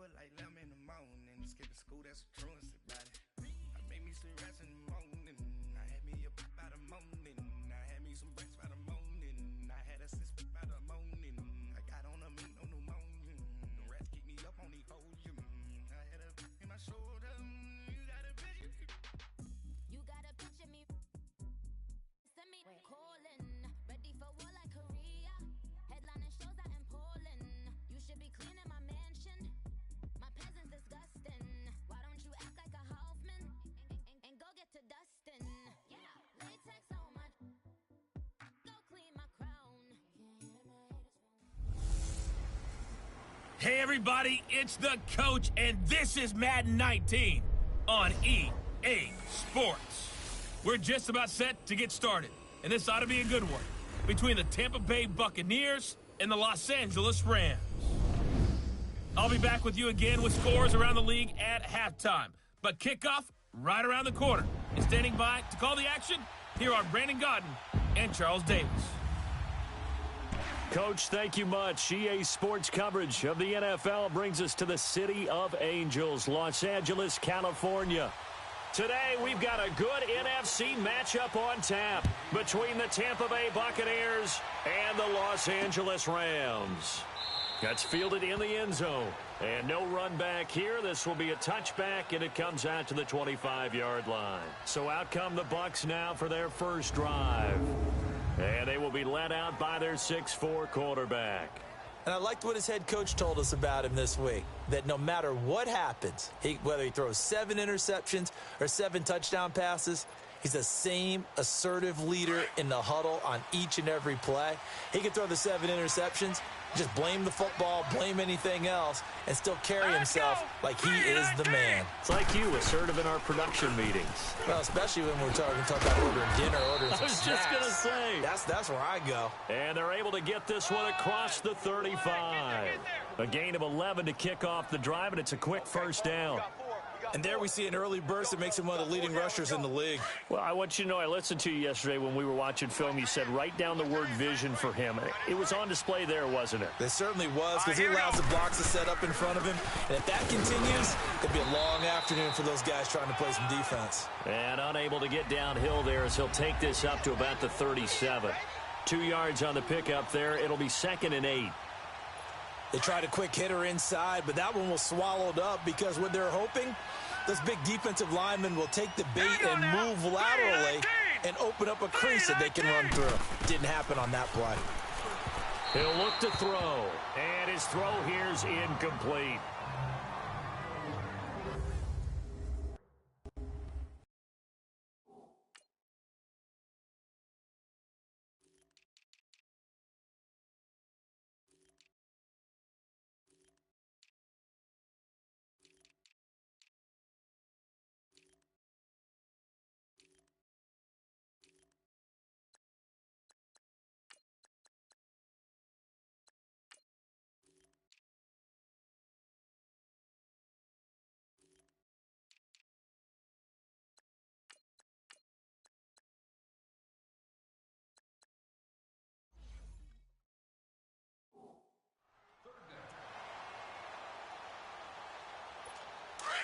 up like 11 in the morning. Skipping school, that's a truancy about it. I made me some rest in the morning. I had me a pop by the morning. I had me some breaks by the morning. I had a six by the morning. I got on a meat, no pneumonia. The rats keep me up on the podium. I had a in my shoulder. You got a picture. You got a picture me. Send me calling. Ready for war like Korea. Headlining shows out in Poland. You should be cleaning my mansion. My peasants disgusting. Why don't you act like a Hoffman and go get to dustin'? Yeah, latex on my. Go clean my crown. Hey everybody, it's the coach, and this is Madden 19 on EA Sports. We're just about set to get started, and this ought to be a good one between the Tampa Bay Buccaneers and the Los Angeles Rams. I'll be back with you again with scores around the league at halftime, but kickoff right around the corner. And standing by to call the action, here are Brandon Godden and Charles Davis. Coach, thank you much. EA Sports coverage of the NFL brings us to the City of Angels, Los Angeles, California. Today, we've got a good NFC matchup on tap between the Tampa Bay Buccaneers and the Los Angeles Rams. That's fielded in the end zone. And no run back here. This will be a touchback, and it comes out to the 25-yard line. So out come the Bucs now for their first drive. And they will be led out by their 6'4" quarterback. And I liked what his head coach told us about him this week, that no matter what happens, whether he throws 7 interceptions or 7 touchdown passes, he's the same assertive leader in the huddle on each and every play. He can throw the 7 interceptions, just blame the football, blame anything else, and still carry himself like he is the man. It's like you, assertive in our production meetings. Well, especially when we're talking about ordering dinner, ordering some I was just going to say. That's where I go. And they're able to get this one across the 35. A gain of 11 to kick off the drive, and it's a quick first down. And there we see an early burst that makes him one of the leading rushers in the league. Well, I want you to know, I listened to you yesterday when we were watching film. You said write down the word vision for him. It was on display there, wasn't it? It certainly was, because he allows the blocks to set up in front of him. And if that continues, it'll be a long afternoon for those guys trying to play some defense. And unable to get downhill there as he'll take this up to about the 37. 2 yards on the pickup there. It'll be 2nd and 8. They tried a quick hitter inside, but that one was swallowed up because what they're hoping, those big defensive linemen will take the bait and move laterally and open up a crease that they can run through. Didn't happen on that play. He'll look to throw, and his throw here's incomplete.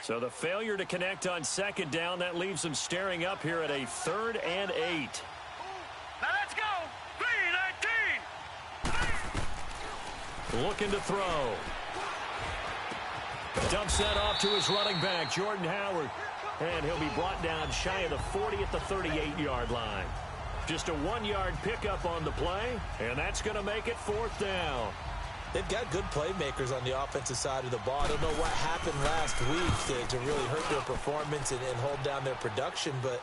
So the failure to connect on 2nd down, that leaves them staring up here at a 3rd and 8. Now let's go. 3-19. Looking to throw. Dumps that off to his running back, Jordan Howard. And he'll be brought down shy of the 40 at the 38-yard line. Just a 1-yard pickup on the play, and that's going to make it 4th down. They've got good playmakers on the offensive side of the ball. I don't know what happened last week to really hurt their performance and hold down their production, but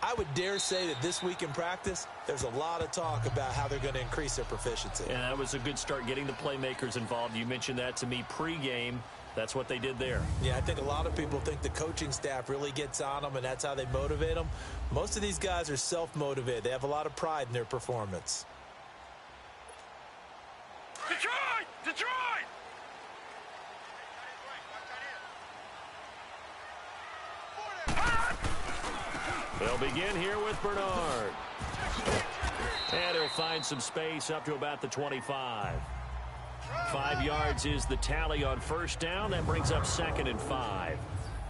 I would dare say that this week in practice, there's a lot of talk about how they're going to increase their proficiency. And that was a good start, getting the playmakers involved. You mentioned that to me pregame. That's what they did there. Yeah, I think a lot of people think the coaching staff really gets on them, and that's how they motivate them. Most of these guys are self-motivated. They have a lot of pride in their performance. Detroit! Detroit! They'll begin here with Bernard. And he'll find some space up to about the 25. 5 yards is the tally on first down. That brings up 2nd and 5.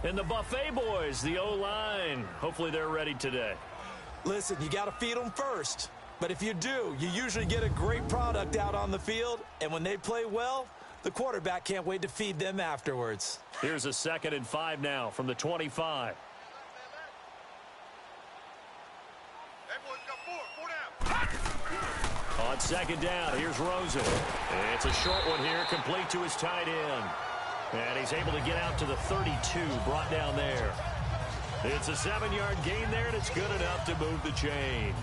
And the Buffet boys, the O-line, hopefully they're ready today. Listen, you got to feed them first. But if you do, you usually get a great product out on the field. And when they play well, the quarterback can't wait to feed them afterwards. Here's a 2nd and 5 now from the 25. On 2nd down, here's Rosen. It's a short one here, complete to his tight end. And he's able to get out to the 32, brought down there. It's a 7-yard gain there, and it's good enough to move the chains.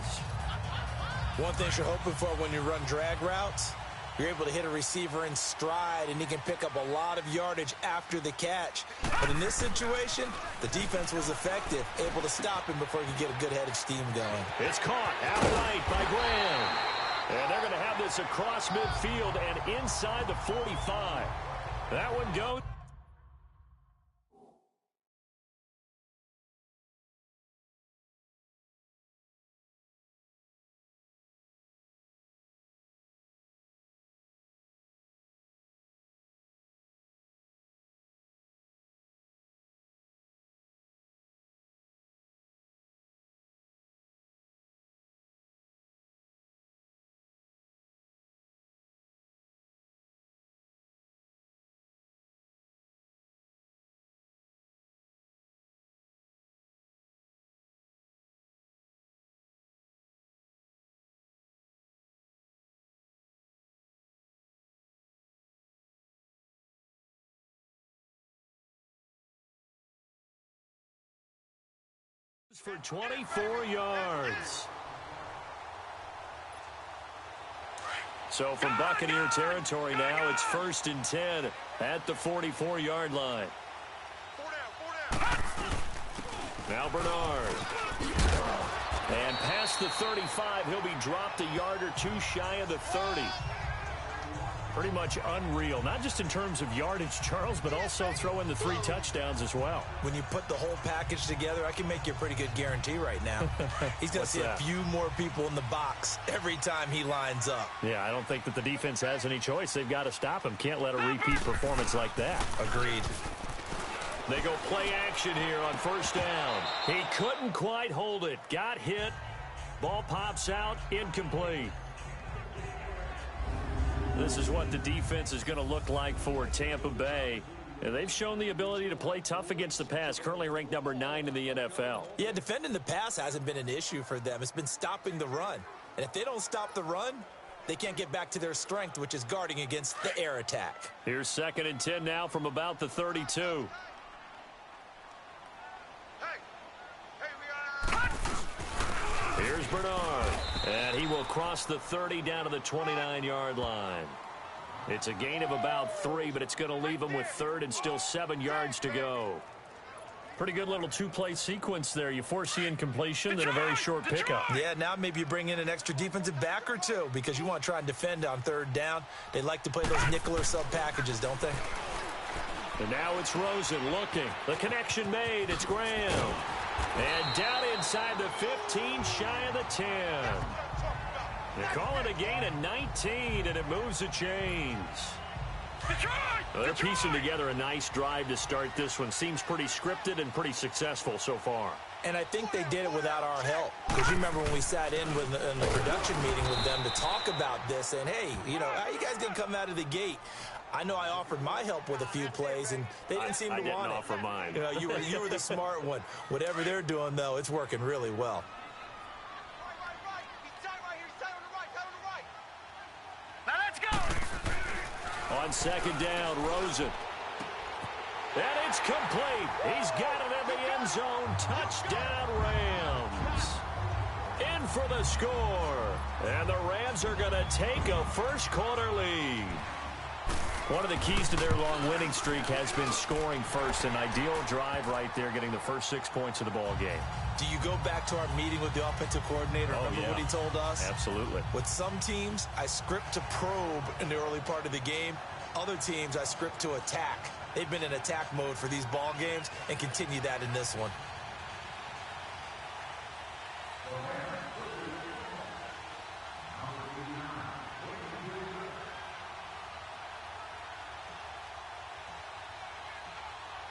One thing you're hoping for when you run drag routes, you're able to hit a receiver in stride, and he can pick up a lot of yardage after the catch. But in this situation, the defense was effective, able to stop him before he could get a good head of steam going. It's caught out right by Graham. And they're going to have this across midfield and inside the 45. That one goes. For 24 yards. So from Buccaneer territory now, it's 1st and 10 at the 44-yard line. Now Bernard. And past the 35, he'll be dropped a yard or two shy of the 30. Pretty much unreal, not just in terms of yardage, Charles, but also throw in the 3 touchdowns as well. When you put the whole package together, I can make you a pretty good guarantee right now. He's going to see a few more people in the box every time he lines up. Yeah, I don't think that the defense has any choice. They've got to stop him. Can't let a repeat performance like that. Agreed. They go play action here on 1st down. He couldn't quite hold it. Got hit. Ball pops out. Incomplete. This is what the defense is going to look like for Tampa Bay. And they've shown the ability to play tough against the pass, currently ranked number 9 in the NFL. Yeah, defending the pass hasn't been an issue for them. It's been stopping the run. And if they don't stop the run, they can't get back to their strength, which is guarding against the air attack. Here's 2nd and 10 now from about the 32. Here's Bernard, and he will cross the 30 down to the 29-yard line. It's a gain of about 3, but it's going to leave him with 3rd and still 7 yards to go. Pretty good little 2-play sequence there. You force the incompletion, then a very short pickup. Yeah, now maybe you bring in an extra defensive back or two because you want to try and defend on 3rd down. They like to play those nickel or sub packages, don't they? And now it's Rosen looking. The connection made. It's Graham. And down inside the 15, shy of the 10. They call it a gain of 19, and it moves the chains. They're piecing together a nice drive to start this one. Seems pretty scripted and pretty successful so far. And I think they did it without our help. Because you remember when we sat in the production meeting with them to talk about this, and hey, you know, how you guys going to come out of the gate? I know I offered my help with a few plays, and they didn't seem to want it. I didn't offer mine. You know, you were the smart one. Whatever they're doing, though, it's working really well. Now let's go. On 2nd down, Rosen. And it's complete. He's got it in the end zone. Touchdown, Rams. In for the score. And the Rams are going to take a first-quarter lead. One of the keys to their long winning streak has been scoring first. An ideal drive right there, getting the first 6 points of the ball game. Do you go back to our meeting with the offensive coordinator? Remember what he told us? Absolutely. With some teams, I script to probe in the early part of the game. Other teams, I script to attack. They've been in attack mode for these ball games and continue that in this one.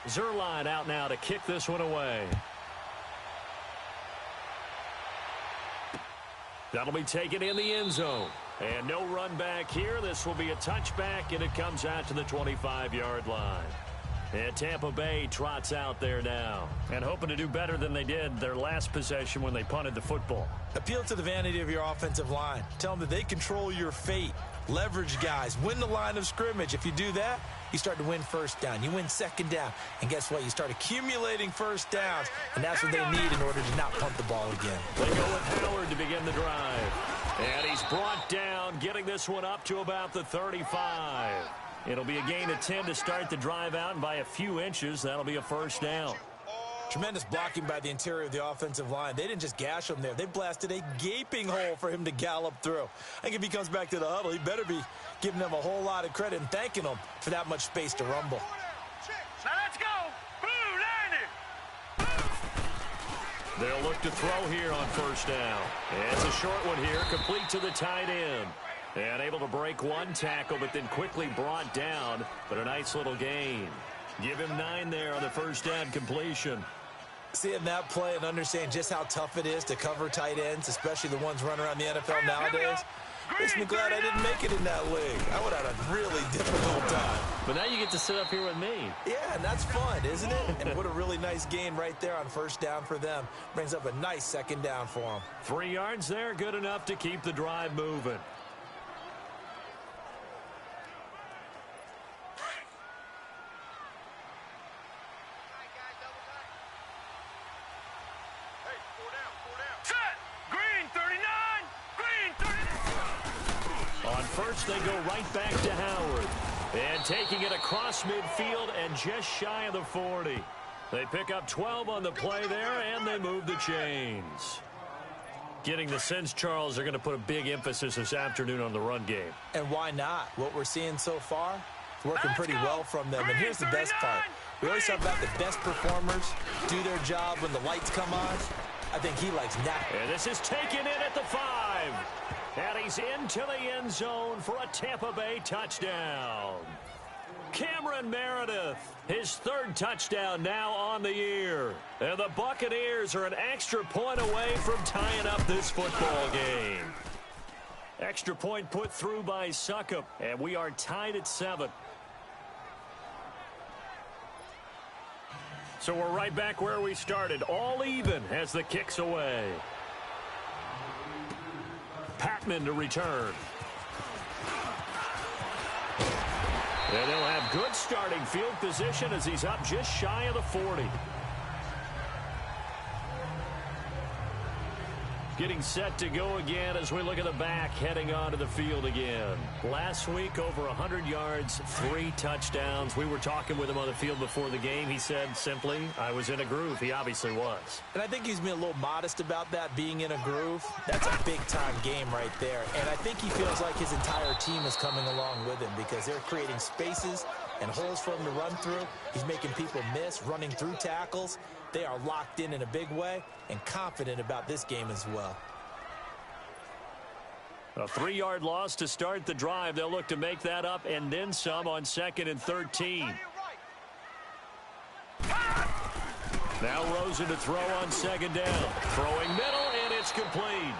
Zerline out now to kick this one away. That'll be taken in the end zone. And no run back here. This will be a touchback, and it comes out to the 25-yard line. And Tampa Bay trots out there now and hoping to do better than they did their last possession when they punted the football. Appeal to the vanity of your offensive line. Tell them that they control your fate. Leverage guys. Win the line of scrimmage. If you do that, you start to win first down. You win second down. And guess what? You start accumulating first downs. And that's what they need in order to not punt the ball again. They go with Howard to begin the drive. And he's brought down, getting this one up to about the 35. It'll be a gain of 10 to start the drive out, and by a few inches, that'll be a first down. Tremendous blocking by the interior of the offensive line. They didn't just gash him there. They blasted a gaping hole for him to gallop through. I think if he comes back to the huddle, he better be giving them a whole lot of credit and thanking them for that much space to rumble. Now let's go. Blue, line it. They'll look to throw here on first down. It's a short one here, complete to the tight end. And able to break one tackle, but then quickly brought down. But a nice little gain. Give him 9 there on the first down completion. Seeing that play and understanding just how tough it is to cover tight ends, especially the ones running around the NFL nowadays, makes me glad I didn't make it in that league. I would have had a really difficult time. But now you get to sit up here with me. Yeah, and that's fun, isn't it? And what a really nice gain right there on first down for them. Brings up a nice second down for them. 3 yards there, good enough to keep the drive moving. First, they go right back to Howard. And taking it across midfield and just shy of the 40. They pick up 12 on the play there, and they move the chains. Getting the sense, Charles, they're going to put a big emphasis this afternoon on the run game. And why not? What we're seeing so far is working pretty well from them. And here's the best part. We always talk about the best performers do their job when the lights come on. I think he likes that. And this is taken in at the 5. And he's into the end zone for a Tampa Bay touchdown. Cameron Meredith, his 3rd touchdown now on the year. And the Buccaneers are an extra point away from tying up this football game. Extra point put through by Suckup, and we are tied at 7. So we're right back where we started, all even as the kick's away. Patman to return. And they'll have good starting field position as he's up just shy of the 40. Getting set to go again as we look at the back heading onto the field again. Last week, over 100 yards, 3 touchdowns. We were talking with him on the field before the game. He said simply, I was in a groove. He obviously was. And I think he's been a little modest about that, being in a groove. That's a big-time game right there. And I think he feels like his entire team is coming along with him because they're creating spaces and holes for him to run through. He's making people miss, running through tackles. They are locked in a big way and confident about this game as well. A 3-yard loss to start the drive. They'll look to make that up and then some on 2nd and 13. Now Rosen to throw on 2nd down. Throwing middle, and it's complete.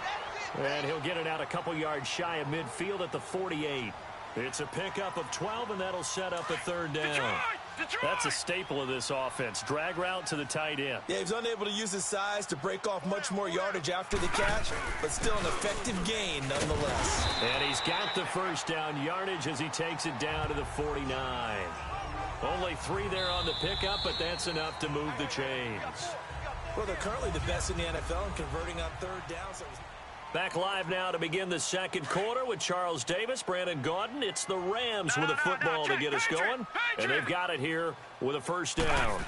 And he'll get it out a couple yards shy of midfield at the 48. It's a pickup of 12, and that'll set up a 3rd down. That's a staple of this offense. Drag route to the tight end. Yeah, he's unable to use his size to break off much more yardage after the catch, but still an effective gain nonetheless. And he's got the first down yardage as he takes it down to the 49. Only 3 there on the pickup, but that's enough to move the chains. Well, they're currently the best in the NFL in converting on 3rd down. So back live now to begin the 2nd quarter with Charles Davis, Brandon Gaudin. It's the Rams with a football to get us going, and they've got it here with a first down.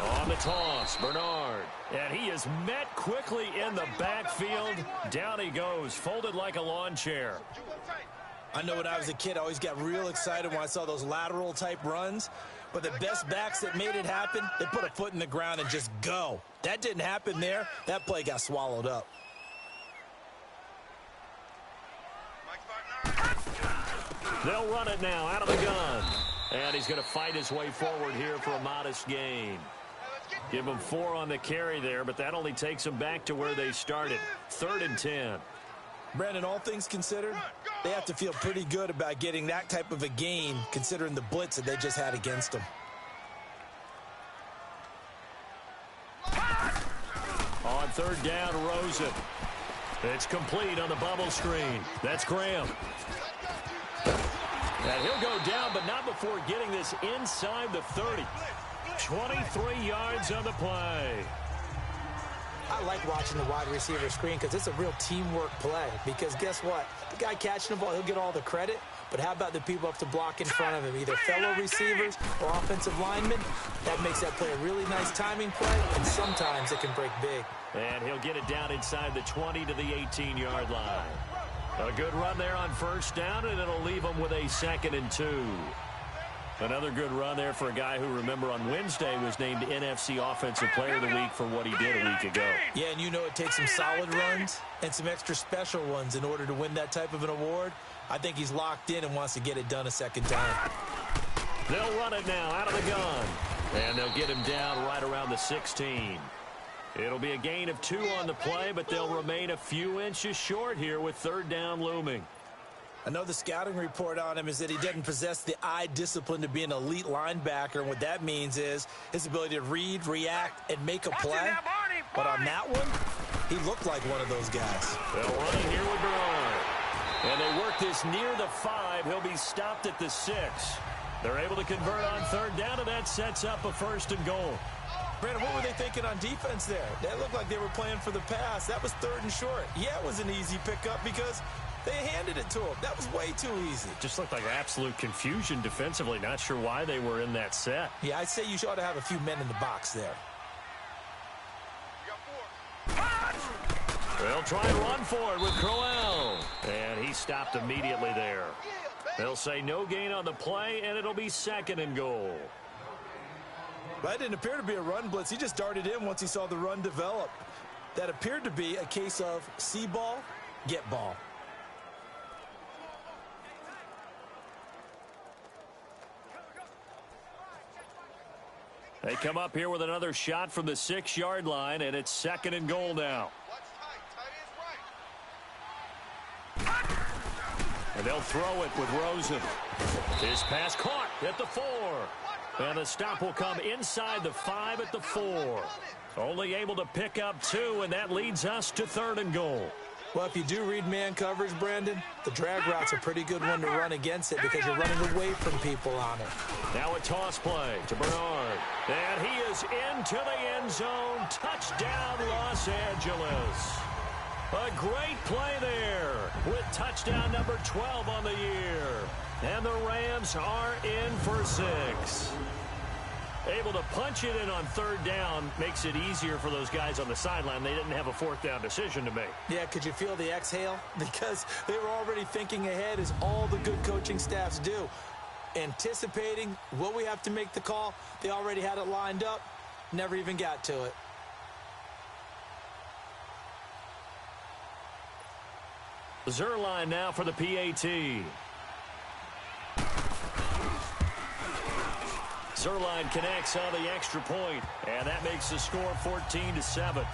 On the toss, Bernard. And he is met quickly in the backfield. Down he goes, folded like a lawn chair. I know when I was a kid, I always got real excited when I saw those lateral-type runs. But the best backs that made it happen, they put a foot in the ground and just go. That didn't happen there. That play got swallowed up. They'll run it now out of the gun. And he's going to fight his way forward here for a modest gain. Give him 4 on the carry there, but that only takes them back to where they started. 3rd and 10. Brandon, all things considered, they have to feel pretty good about getting that type of a gain considering the blitz that they just had against them. On 3rd down, Rosen. It's complete on the bubble screen. That's Graham. And he'll go down, but not before getting this inside the 30. 23 yards on the play. I like watching the wide receiver screen because it's a real teamwork play. Because guess what? The guy catching the ball, he'll get all the credit. But how about the people up to block in front of him, either fellow receivers or offensive linemen? That makes that play a really nice timing play, and sometimes it can break big. And he'll get it down inside the 20 to the 18-yard line. A good run there on 1st down, and it'll leave them with a 2nd and 2. Another good run there for a guy who, remember, on Wednesday was named NFC Offensive Player of the Week for what he did a week ago. Yeah, and you know it takes some solid runs and some extra special ones in order to win that type of an award. I think he's locked in and wants to get it done a 2nd time. They'll run it now out of the gun. And they'll get him down right around the 16. It'll be a gain of 2 on the play, but they'll remain a few inches short here with 3rd down looming. I know the scouting report on him is that he doesn't possess the eye discipline to be an elite linebacker, and what that means is his ability to read, react, and make a play. But on that one, he looked like one of those guys. They'll run it here with Bernard. And they work this near the 5. He'll be stopped at the 6. They're able to convert on 3rd down, and that sets up a 1st and goal. Brandon, what were they thinking on defense there? That looked like they were playing for the pass. That was 3rd and short. Yeah, it was an easy pickup because they handed it to him. That was way too easy. Just looked like absolute confusion defensively. Not sure why they were in that set. Yeah, I'd say you ought to have a few men in the box there. They'll try and run for it with Crowell. And he stopped immediately there. They'll say no gain on the play, and it'll be 2nd and goal. That didn't appear to be a run blitz. He just darted in once he saw the run develop. That appeared to be a case of see ball, get ball. They come up here with another shot from the 6-yard line, and it's 2nd and goal now. And they'll throw it with Rosen. His pass caught at the 4. And the stop will come inside the 5 at the 4. Only able to pick up 2, and that leads us to 3rd and goal. Well, if you do read man coverage, Brandon, the drag route's a pretty good one to run against it because you're running away from people on it. Now a toss play to Bernard. And he is into the end zone. Touchdown, Los Angeles. A great play there with touchdown number 12 on the year. And the Rams are in for 6. Able to punch it in on 3rd down makes it easier for those guys on the sideline. They didn't have a 4th down decision to make. Yeah, could you feel the exhale? Because they were already thinking ahead, as all the good coaching staffs do. Anticipating, will we have to make the call? They already had it lined up, never even got to it. Zerline now for the PAT. Zerline connects on the extra point, and that makes the score 14-7.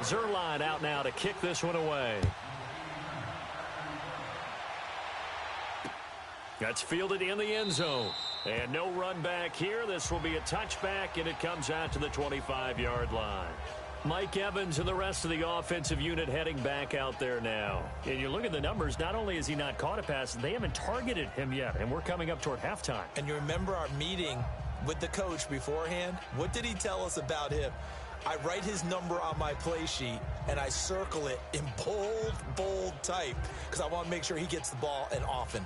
Zerline out now to kick this one away. That's fielded in the end zone. And no run back here. This will be a touchback, and it comes out to the 25-yard line. Mike Evans and the rest of the offensive unit heading back out there now. And you look at the numbers, not only has he not caught a pass, they haven't targeted him yet, and we're coming up toward halftime. And you remember our meeting with the coach beforehand? What did he tell us about him? I write his number on my play sheet, and I circle it in bold type because I want to make sure he gets the ball and often.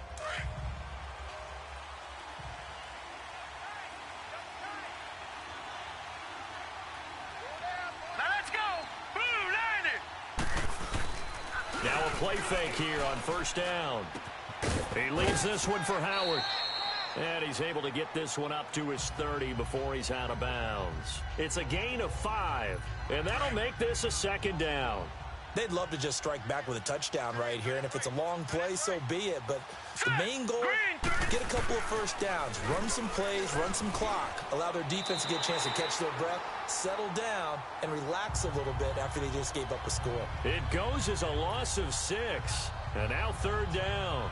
Now a play fake here on first down. He leaves this one for Howard. And he's able to get this one up to his 30 before he's out of bounds. It's a gain of 5, and that'll make this a second down. They'd love to just strike back with a touchdown right here, and if it's a long play, so be it. But the main goal, get a couple of first downs, run some plays, run some clock, allow their defense to get a chance to catch their breath, settle down, and relax a little bit after they just gave up a score. It goes as a loss of 6, and now third down.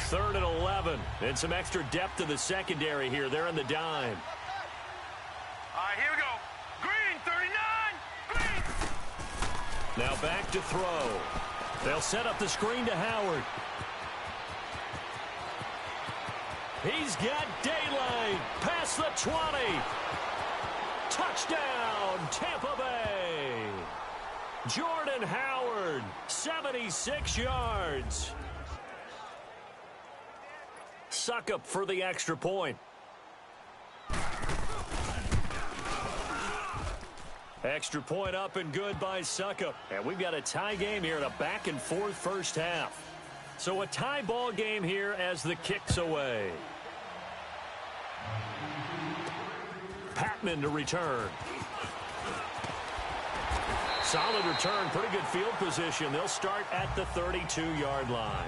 3rd and 11, and some extra depth to the secondary here. They're in the dime. All right, here we go. Green, 39, green. Now back to throw. They'll set up the screen to Howard. He's got daylight past the 20. Touchdown, Tampa Bay. Jordan Howard, 76 yards. Suckup for the extra point. Extra point up and good by Suckup. And we've got a tie game here in a back-and-forth first half. So a tie ball game here as the kick's away. Patman to return. Solid return, pretty good field position. They'll start at the 32-yard line.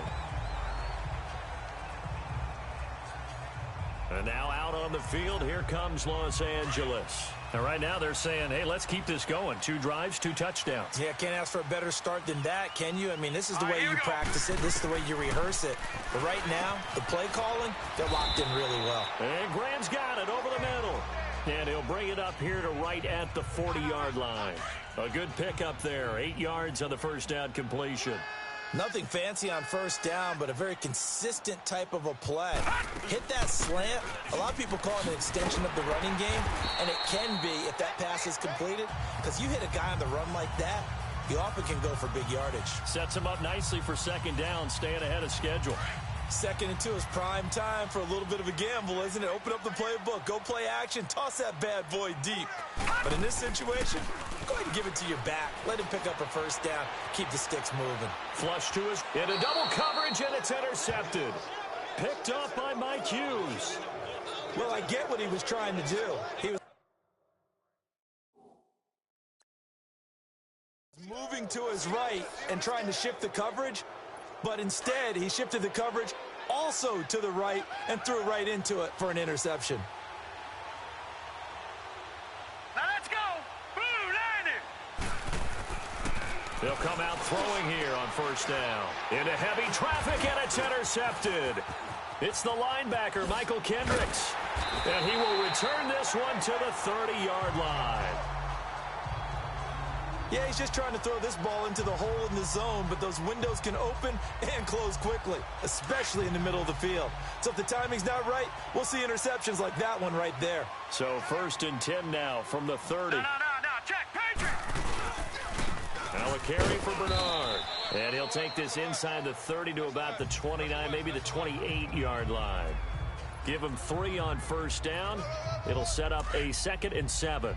And now out on the field, here comes Los Angeles. And right now they're saying, hey, let's keep this going. 2 drives, 2 touchdowns. Yeah, can't ask for a better start than that, can you? I mean, this is the way you practice it. This is the way you rehearse it. But right now, the play calling, they're locked in really well. And Graham's got it over the middle. And he'll bring it up here to right at the 40-yard line. A good pickup there. 8 yards on the first down completion. Nothing fancy on first down, but a very consistent type of a play. Hit that slant. A lot of people call it an extension of the running game, and it can be if that pass is completed, because you hit a guy on the run like that, you often can go for big yardage. Sets him up nicely for second down, staying ahead of schedule. 2nd and 2 is prime time for a little bit of a gamble, isn't it? Open up the playbook, go play action, toss that bad boy deep. But in this situation, go ahead and give it to your back. Let him pick up a first down. Keep the sticks moving. Flush to his into double coverage, and it's intercepted. Picked up by Mike Hughes. Well, I get what he was trying to do. He was moving to his right and trying to shift the coverage, but instead he shifted the coverage also to the right and threw right into it for an interception. Now let's go. Blue landed. They'll come out throwing here on first down. Into heavy traffic, and it's intercepted. It's the linebacker, Michael Kendricks. And he will return this one to the 30-yard line. Yeah, he's just trying to throw this ball into the hole in the zone, but those windows can open and close quickly, especially in the middle of the field. So if the timing's not right, we'll see interceptions like that one right there. So 1st and 10 now from the 30. No, check, Patriot. Now a carry for Bernard. And he'll take this inside the 30 to about the 29, maybe the 28-yard line. Give him 3 on first down. It'll set up a 2nd and 7.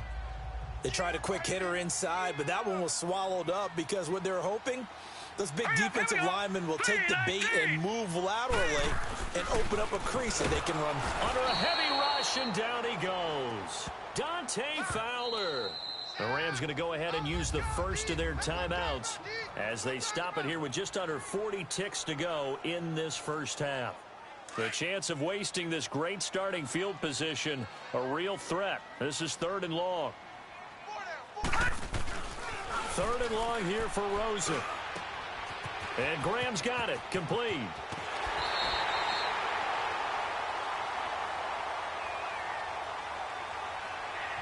They tried a quick hitter inside, but that one was swallowed up because what they're hoping, those big defensive linemen will take the bait and move laterally and open up a crease so they can run. Under a heavy rush, and down he goes. Dante Fowler. The Rams going to go ahead and use the first of their timeouts as they stop it here with just under 40 ticks to go in this first half. The chance of wasting this great starting field position, a real threat. This is 3rd and long. Third and long here for Rosen. And Graham's got it. Complete.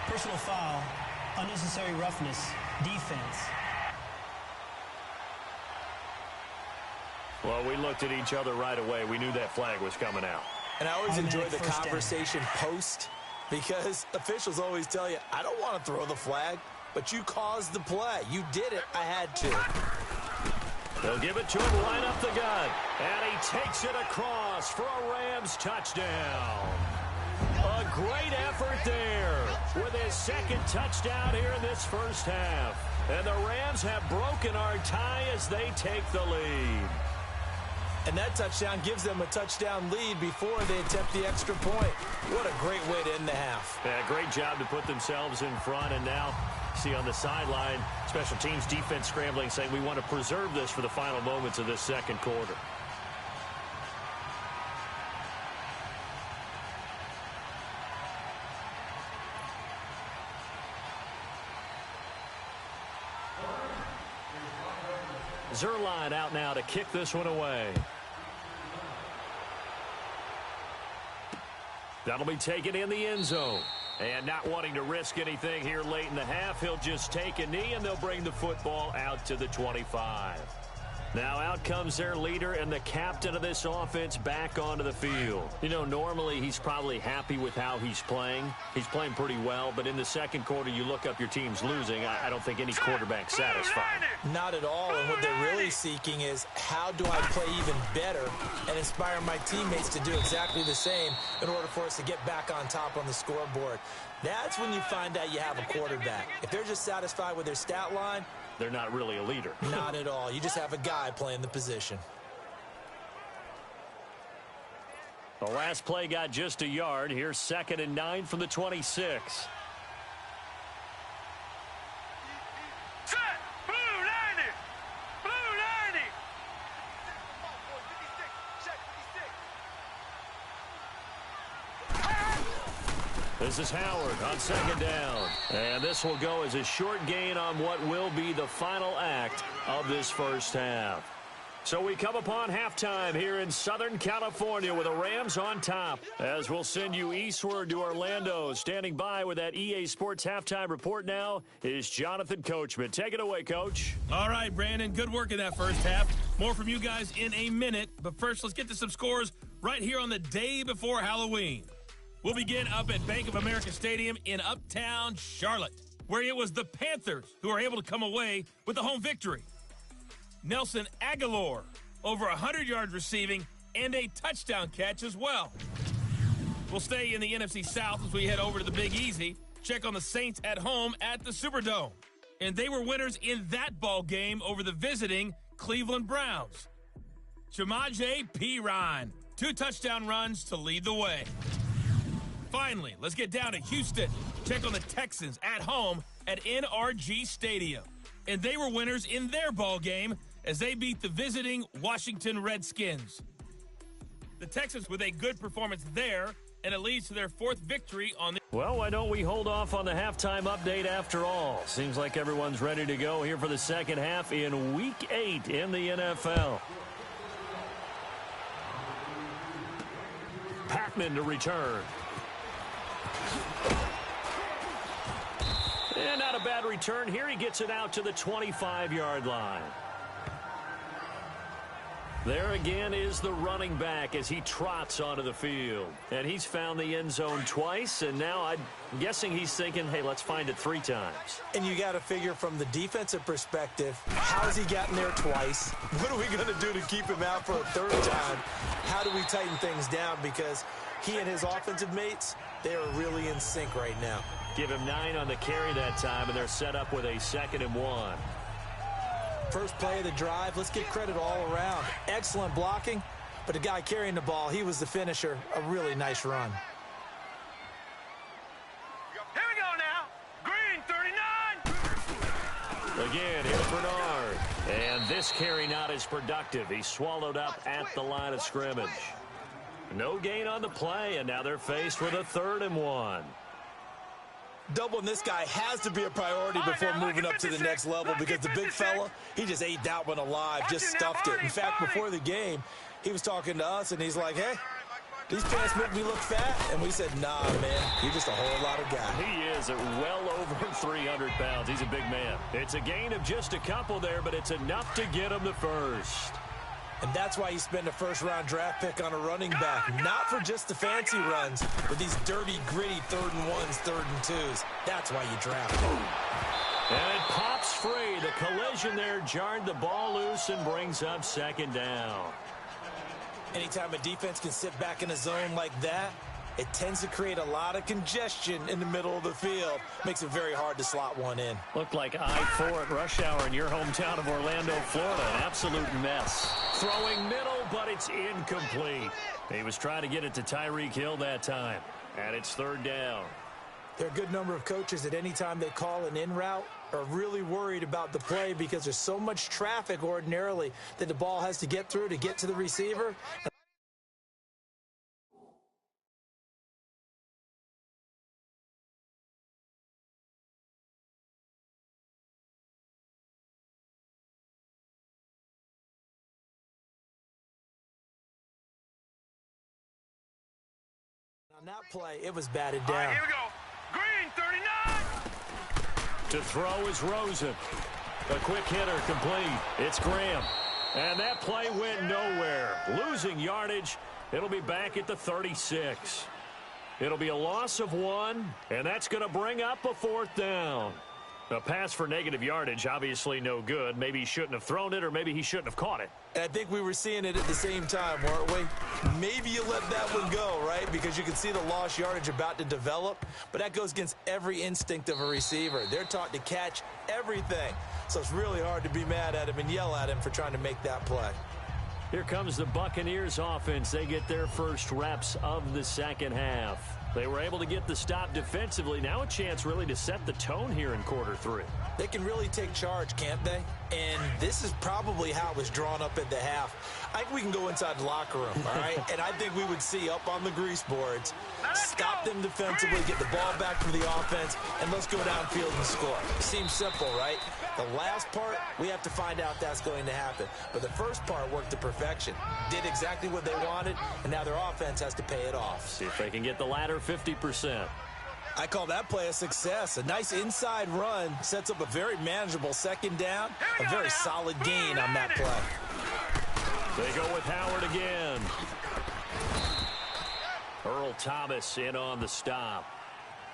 Personal foul, unnecessary roughness, defense. Well, we looked at each other right away. We knew that flag was coming out. And I always enjoy the conversation post, because officials always tell you, I don't want to throw the flag, but you caused the play. You did it. I had to. They'll give it to him, line up the gun. And he takes it across for a Rams touchdown. A great effort there with his second touchdown here in this first half. And the Rams have broken our tie as they take the lead. And that touchdown gives them a touchdown lead before they attempt the extra point. What a great way to end the half. Yeah, great job to put themselves in front. And now, see on the sideline, special teams defense scrambling, saying we want to preserve this for the final moments of this second quarter. Zerline out now to kick this one away. That'll be taken in the end zone. And not wanting to risk anything here late in the half, he'll just take a knee and they'll bring the football out to the 25. Now out comes their leader and the captain of this offense back onto the field. You know, normally he's probably happy with how he's playing. He's playing pretty well, but in the second quarter you look up your team's losing. I don't think any quarterback's satisfied. Not at all, and what they're really seeking is how do I play even better and inspire my teammates to do exactly the same in order for us to get back on top on the scoreboard. That's when you find out you have a quarterback. If they're just satisfied with their stat line, they're not really a leader. Not at all. You just have a guy playing the position. The last play got just a yard. Here's 2nd and 9 from the 26. Set! Blue 90! Blue 90! This is Howard on 2nd down. And this will go as a short gain on what will be the final act of this first half. So we come upon halftime here in Southern California with the Rams on top. As we'll send you eastward to Orlando. Standing by with that EA Sports halftime report now is Jonathan Coachman. Take it away, Coach. All right, Brandon, good work in that first half. More from you guys in a minute. But first, let's get to some scores right here on the day before Halloween. We'll begin up at Bank of America Stadium in Uptown Charlotte, where it was the Panthers who were able to come away with the home victory. Nelson Aguilar, over 100 yards receiving and a touchdown catch as well. We'll stay in the NFC South as we head over to the Big Easy. Check on the Saints at home at the Superdome. And they were winners in that ball game over the visiting Cleveland Browns. Chamaje Perine, 2 touchdown runs to lead the way. Finally, let's get down to Houston. Check on the Texans at home at NRG Stadium. And they were winners in their ball game as they beat the visiting Washington Redskins. The Texans with a good performance there, and it leads to their 4th victory on the... Well, why don't we hold off on the halftime update after all? Seems like everyone's ready to go here for the second half in Week 8 in the NFL. Packman to return. And not a bad return here. He gets it out to the 25-yard line. There again is the running back as he trots onto the field. And he's found the end zone twice, and now I'm guessing he's thinking, hey, let's find it 3 times. And you got to figure from the defensive perspective, how's he gotten there twice? What are we going to do to keep him out for a 3rd time? How do we tighten things down? Because he and his offensive mates, they are really in sync right now. Give him 9 on the carry that time, and they're set up with a 2nd and 1. First play of the drive, let's get credit all around. Excellent blocking, but the guy carrying the ball, he was the finisher. A really nice run. Here we go now. Green 39. Again, here's Bernard. And this carry not as productive. He's swallowed up at the line of scrimmage. No gain on the play, and now they're faced with a 3rd and 1. Doubling this guy has to be a priority before moving up to the next level because the big fella, he just ate that one alive, just stuffed it. In fact, before the game, he was talking to us, and he's like, hey, these pants make me look fat. And we said, nah, man, you're just a whole lot of guy. He is at well over 300 pounds. He's a big man. It's a gain of just a couple there, but it's enough to get him the first. And that's why you spend a first-round draft pick on a running back, not for just the fancy runs, but these dirty, gritty 3rd and 1s, 3rd and 2s. That's why you draft him. And it pops free. The collision there jarred the ball loose and brings up 2nd down. Anytime a defense can sit back in a zone like that, it tends to create a lot of congestion in the middle of the field. Makes it very hard to slot one in. Looked like I-4 at rush hour in your hometown of Orlando, Florida. An absolute mess. Throwing middle, but it's incomplete. He was trying to get it to Tyreek Hill that time. And it's 3rd down. There are a good number of coaches that any time they call an in route are really worried about the play because there's so much traffic ordinarily that the ball has to get through to get to the receiver. On that play, it was batted down. All right, here we go. Green, 39. To throw is Rosen. A quick hitter complete. It's Graham. And that play went nowhere. Losing yardage. It'll be back at the 36. It'll be a loss of 1, and that's going to bring up a 4th down. A pass for negative yardage, obviously no good. Maybe he shouldn't have thrown it, or maybe he shouldn't have caught it. And I think we were seeing it at the same time, weren't we? Maybe you let that one go, right? Because you can see the lost yardage about to develop. But that goes against every instinct of a receiver. They're taught to catch everything. So it's really hard to be mad at him and yell at him for trying to make that play. Here comes the Buccaneers offense. They get their first reps of the 2nd half. They were able to get the stop defensively. Now a chance really to set the tone here in quarter 3. They can really take charge, can't they? And this is probably how it was drawn up at the half. I think we can go inside the locker room, all right? And I think we would see up on the grease boards, stop them defensively, get the ball back for the offense, and let's go downfield and score. Seems simple, right? The last part, we have to find out that's going to happen. But the first part worked to perfection. Did exactly what they wanted, and now their offense has to pay it off. See if they can get the latter 50%. I call that play a success. A nice inside run sets up a very manageable 2nd down. A very solid gain on that play. They go with Howard again. Earl Thomas in on the stop.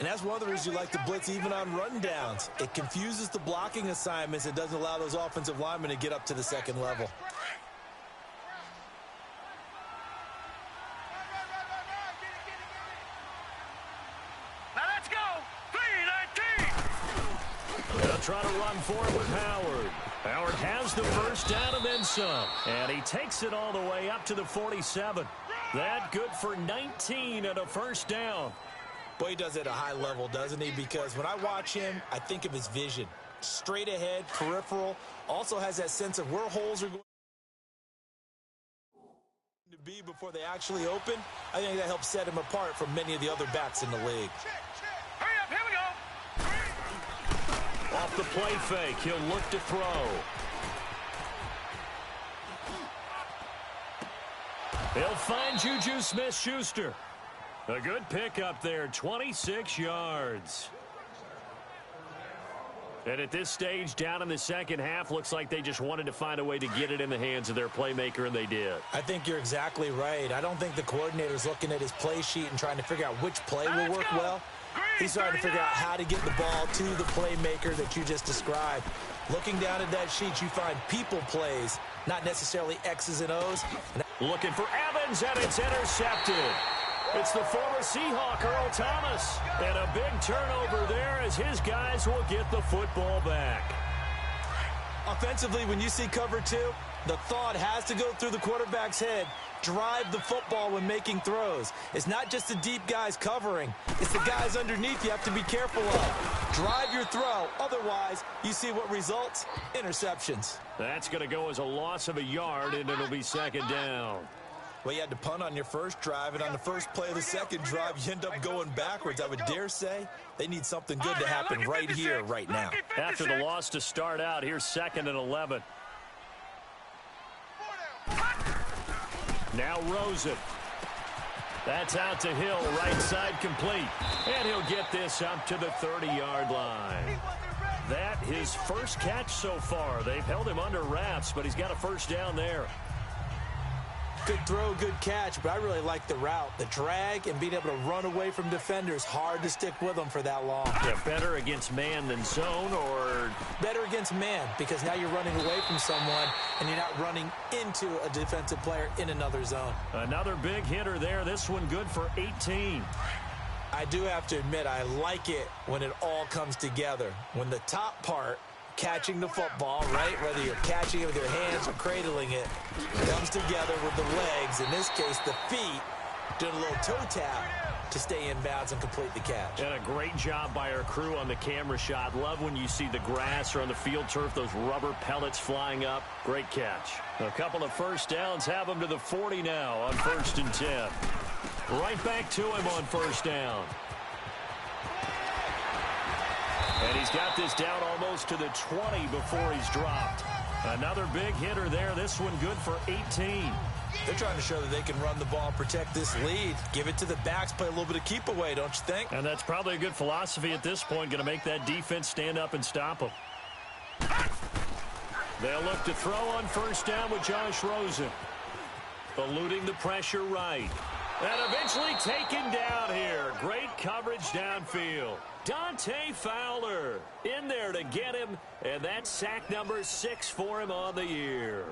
And that's one of the reasons you like to blitz even on rundowns. It confuses the blocking assignments. It doesn't allow those offensive linemen to get up to the 2nd level. Now let's go. 3-19. They'll try to run forward with Howard. Howard has the first down and then some. And he takes it all the way up to the 47. That good for 19 and a first down. Boy, he does it at a high level, doesn't he? Because when I watch him, I think of his vision. Straight ahead, peripheral. Also has that sense of where holes are going to be before they actually open. I think that helps set him apart from many of the other backs in the league. Hurry up, here we go. Off the play fake, he'll look to throw. They'll find Juju Smith-Schuster. A good pickup there, 26 yards. And at this stage, down in the 2nd half, looks like they just wanted to find a way to get it in the hands of their playmaker, and they did. I think you're exactly right. I don't think the coordinator's looking at his play sheet and trying to figure out which play will work well. He's trying to figure out how to get the ball to the playmaker that you just described. Looking down at that sheet, you find people plays, not necessarily X's and O's. Looking for Evans, and it's intercepted. It's the former Seahawk, Earl Thomas. And a big turnover there as his guys will get the football back. Offensively, when you see cover 2, the thought has to go through the quarterback's head. Drive the football when making throws. It's not just the deep guys covering. It's the guys underneath you have to be careful of. Drive your throw. Otherwise, you see what results? Interceptions. That's going to go as a loss of a yard, and it'll be 2nd down. Well, you had to punt on your first drive, and on the first play of the second drive, you end up going backwards. I would dare say they need something good to happen right here, right now. After the loss to start out, here's 2nd and 11. Now Rosen. That's out to Hill, right side complete. And he'll get this up to the 30-yard line. That his first catch so far. They've held him under wraps, but he's got a first down there. Good throw, good catch, but I really like the route. The drag and being able to run away from defenders, hard to stick with them for that long. Yeah, better against man than zone, or? Better against man, because now you're running away from someone and you're not running into a defensive player in another zone. Another big hitter there. This one good for 18. I do have to admit, I like it when it all comes together. When the top part, catching the football, right, whether you're catching it with your hands or cradling it, comes together with the legs, in this case the feet, doing a little toe tap to stay in bounds and complete the catch. And a great job by our crew on the camera shot. Love when you see the grass or on the field turf, those rubber pellets flying up. Great catch. A couple of first downs have him to the 40 now on 1st and 10. Right back to him on first down. And he's got this down almost to the 20 before he's dropped. Another big hitter there. This one good for 18. They're trying to show that they can run the ball, protect this lead. Give it to the backs, play a little bit of keep away, don't you think? And that's probably a good philosophy at this point. Going to make that defense stand up and stop them. They'll look to throw on first down with Josh Rosen. Eluding the pressure right. And eventually taken down here. Great coverage downfield. Dante Fowler in there to get him, and that's sack number 6 for him on the year.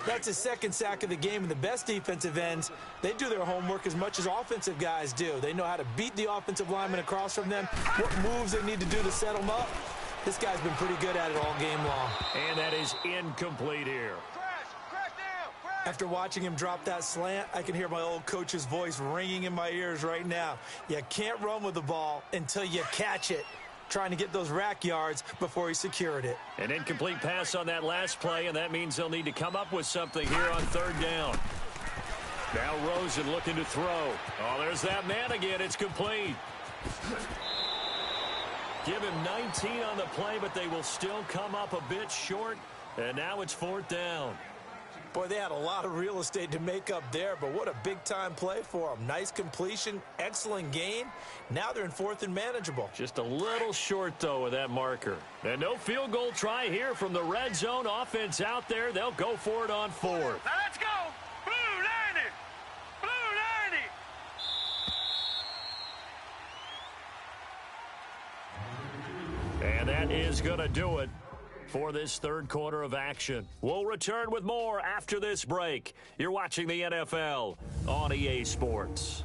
That's his second sack of the game, and the best defensive ends, they do their homework as much as offensive guys do. They know how to beat the offensive lineman across from them, what moves they need to do to set them up. This guy's been pretty good at it all game long. And that is incomplete here. After watching him drop that slant, I can hear my old coach's voice ringing in my ears right now. You can't run with the ball until you catch it. Trying to get those rack yards before he secured it. An incomplete pass on that last play, and that means they'll need to come up with something here on 3rd down. Now Rosen looking to throw. Oh, there's that man again. It's complete. Give him 19 on the play, but they will still come up a bit short. And now it's 4th down. Boy, they had a lot of real estate to make up there, but what a big-time play for them. Nice completion, excellent gain. Now they're in 4th and manageable. Just a little short, though, with that marker. And no field goal try here from the red zone offense out there. They'll go for it on 4th. Now let's go. Blue 90. Blue 90. And that is going to do it for this 3rd quarter of action. We'll return with more after this break. You're watching the NFL on EA Sports.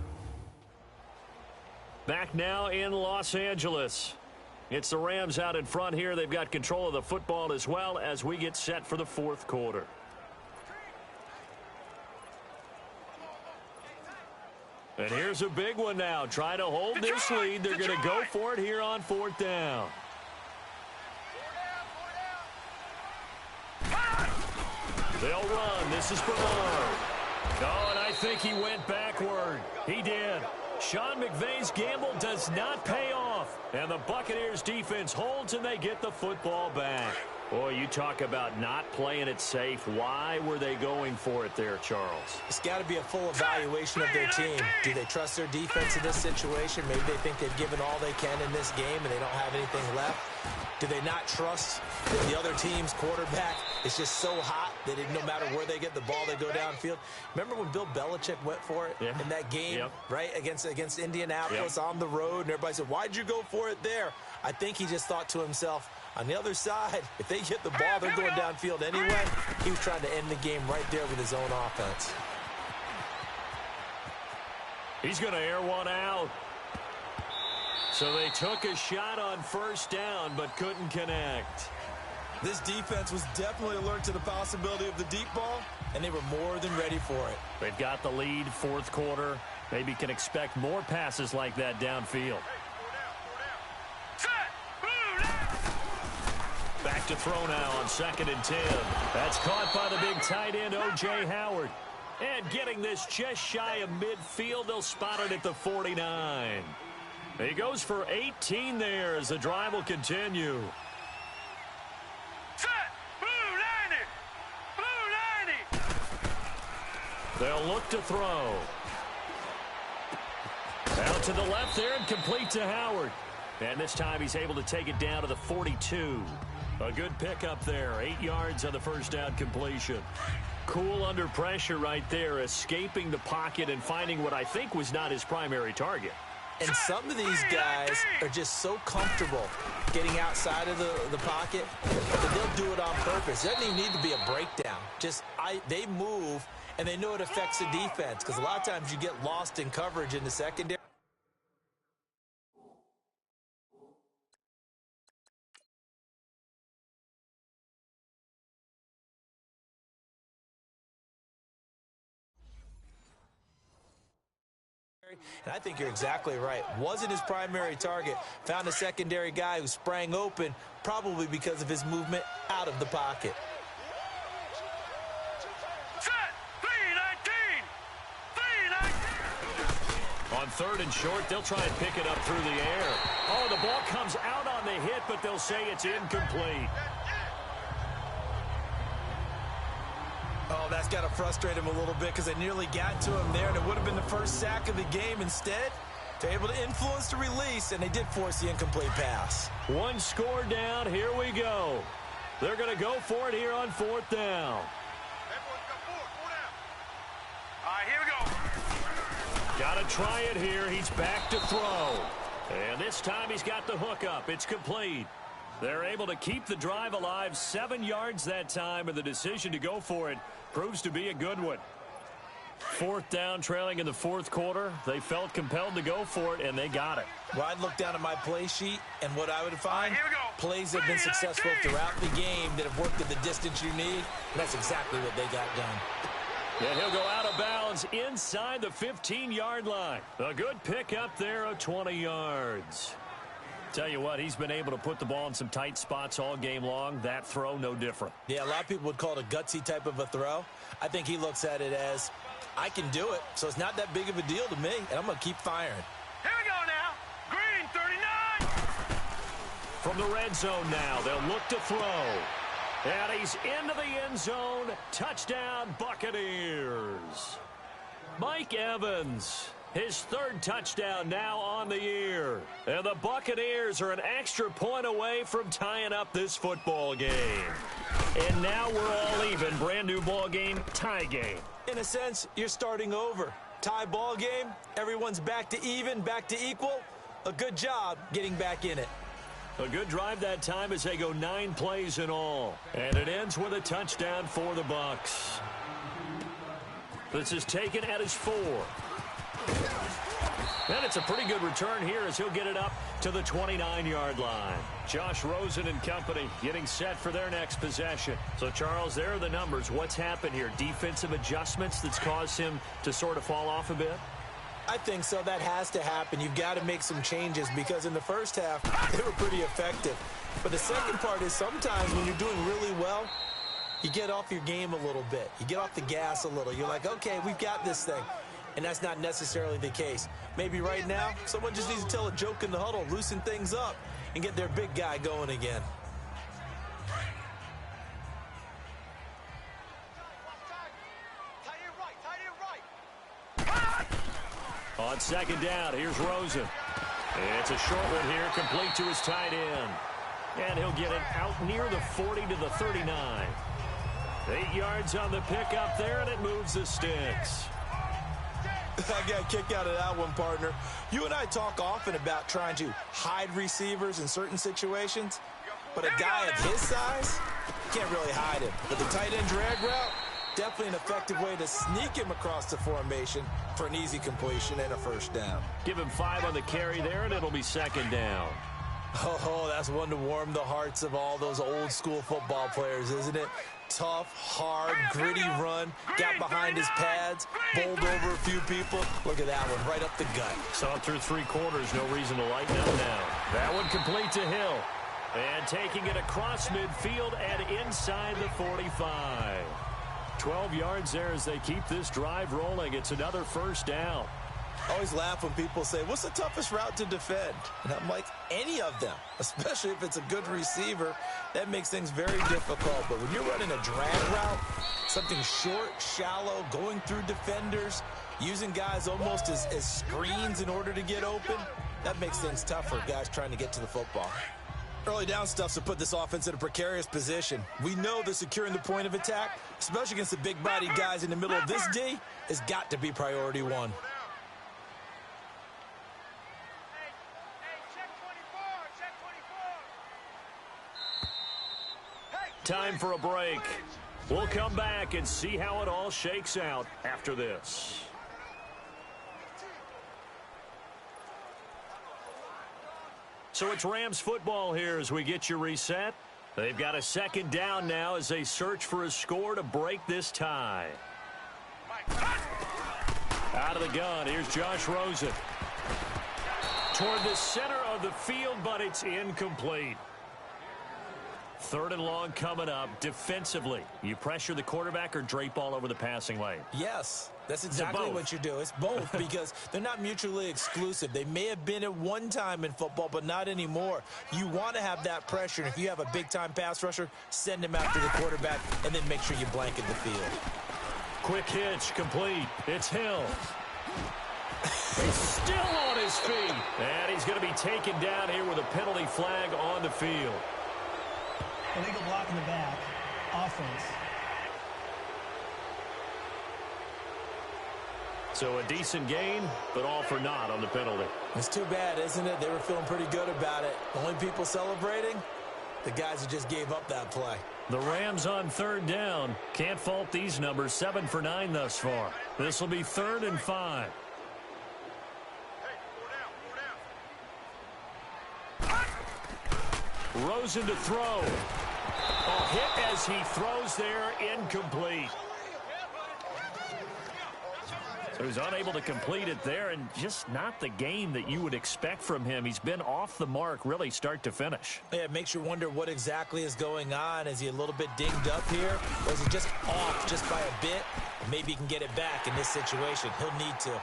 Back now in Los Angeles. It's the Rams out in front here. They've got control of the football as well as we get set for the 4th quarter. And here's a big one now. Trying to hold this lead. They're going to go for it here on 4th down. They'll run. This is Bernard. Oh, and I think he went backward. He did. Sean McVay's gamble does not pay off. And the Buccaneers defense holds, and they get the football back. Boy, you talk about not playing it safe. Why were they going for it there, Charles? It's got to be a full evaluation of their team. Do they trust their defense in this situation? Maybe they think they've given all they can in this game and they don't have anything left. Do they not trust that the other team's quarterback is just so hot that no matter where they get the ball, they go downfield? Remember when Bill Belichick went for it in that game, right, against Indianapolis on the road, and everybody said, why'd you go for it there? I think he just thought to himself, on the other side, if they get the ball, they're going downfield anyway. He was trying to end the game right there with his own offense. He's going to air one out. So they took a shot on first down, but couldn't connect. This defense was definitely alert to the possibility of the deep ball, and they were more than ready for it. They've got the lead, 4th quarter. Maybe can expect more passes like that downfield. Back to throw now on 2nd and 10. That's caught by the big tight end, O.J. Howard. And getting this just shy of midfield, they'll spot it at the 49. He goes for 18 there as the drive will continue. Set! Blue 90! Blue 90! They'll look to throw. Out to the left there and complete to Howard. And this time he's able to take it down to the 42. A good pickup there. 8 yards on the first down completion. Cool under pressure right there, escaping the pocket and finding what I think was not his primary target. And some of these guys are just so comfortable getting outside of the pocket that they'll do it on purpose. It doesn't even need to be a breakdown. They move, and they know it affects the defense because a lot of times you get lost in coverage in the secondary. And I think you're exactly right. Wasn't his primary target. Found a secondary guy who sprang open, probably because of his movement out of the pocket. Set! 3-19! 3-19! On third and short, they'll try and pick it up through the air. Oh, the ball comes out on the hit, but they'll say it's incomplete. Oh, that's got to frustrate him a little bit because they nearly got to him there, and it would have been the first sack of the game. Instead, they're able to influence the release, and they did force the incomplete pass. One score down. Here we go. They're going to go for it here on fourth down. All right, here we go. Got to try it here. He's back to throw. And this time he's got the hook up. It's complete. They're able to keep the drive alive. 7 yards that time, and the decision to go for it proves to be a good one. Fourth down, trailing in the fourth quarter. They felt compelled to go for it, and they got it. Well, I'd look down at my play sheet, and what I would find, here we go. plays that have been successful throughout the game that have worked at the distance you need, and that's exactly what they got done. And he'll go out of bounds inside the 15-yard line. A good pickup there of 20 yards. Tell you what, he's been able to put the ball in some tight spots all game long. That throw, no different. Yeah, a lot of people would call it a gutsy type of a throw. I think he looks at it as, I can do it, so it's not that big of a deal to me, and I'm going to keep firing. Here we go now. Green 39. From the red zone now, they'll look to throw. And he's into the end zone. Touchdown, Buccaneers. Mike Evans. His third touchdown now on the year. And the Buccaneers are an extra point away from tying up this football game. And now we're all even. Brand new ball game, tie game. In a sense, you're starting over. Tie ball game, everyone's back to even, back to equal. A good job getting back in it. A good drive that time as they go 9 plays in all. And it ends with a touchdown for the Bucs. This is taken at his 4. And it's a pretty good return here as he'll get it up to the 29-yard line. Josh Rosen and company getting set for their next possession. So, Charles, there are the numbers. What's happened here? Defensive adjustments that's caused him to sort of fall off a bit? I think so. That has to happen. You've got to make some changes because in the first half, they were pretty effective. But the second part is sometimes when you're doing really well, you get off your game a little bit. You get off the gas a little. You're like, okay, we've got this thing. And that's not necessarily the case. Maybe right now, someone just needs to tell a joke in the huddle, loosen things up, and get their big guy going again. On second down, here's Rosen. It's a short one here, complete to his tight end. And he'll get it out near the 40 to the 39. 8 yards on the pickup there, and it moves the sticks. I got a kick out of that one, partner. You and I talk often about trying to hide receivers in certain situations, but a guy of his size, can't really hide him. But the tight end drag route, definitely an effective way to sneak him across the formation for an easy completion and a first down. Give him 5 on the carry there, and it'll be second down. Oh, that's one to warm the hearts of all those old school football players, isn't it? Tough, hard, gritty run, got behind his pads, bowled over a few people. Look at that one, right up the gut. Saw through 3 quarters, no reason to lighten up now. That one complete to Hill. And taking it across midfield and inside the 45. 12 yards there as they keep this drive rolling. It's another first down. I always laugh when people say, what's the toughest route to defend? And I'm like, any of them, especially if it's a good receiver. That makes things very difficult. But when you're running a drag route, something short, shallow, going through defenders, using guys almost as screens in order to get open, that makes things tough for guys trying to get to the football. Early down stuff's to put this offense in a precarious position. We know that securing the point of attack, especially against the big-bodied guys in the middle of this D, has got to be priority one. Time for a break. We'll come back and see how it all shakes out after this. So it's Rams football here as we get you reset. They've got a second down now as they search for a score to break this tie. Out of the gun, here's Josh Rosen. Toward the center of the field, but it's incomplete. Third and long coming up. Defensively, you pressure the quarterback or drape all over the passing lane? Yes, that's exactly what you do. It's both because they're not mutually exclusive. They may have been at one time in football, but not anymore. You want to have that pressure. And if you have a big-time pass rusher, send him after the quarterback and then make sure you blanket the field. Quick hitch, complete. It's Hill. He's still on his feet. And he's going to be taken down here with a penalty flag on the field. Illegal block in the back. Offense. So a decent gain, but all for naught on the penalty. It's too bad, isn't it? They were feeling pretty good about it. The only people celebrating, the guys who just gave up that play. The Rams on third down. Can't fault these numbers. 7 for 9 thus far. This will be 3rd and 5. Rosen to throw. A hit as he throws there, incomplete. So he's unable to complete it there, and just not the game that you would expect from him. He's been off the mark, really, start to finish. Yeah, it makes you wonder what exactly is going on. Is he a little bit dinged up here, or is he just off just by a bit? Maybe he can get it back in this situation. He'll need to.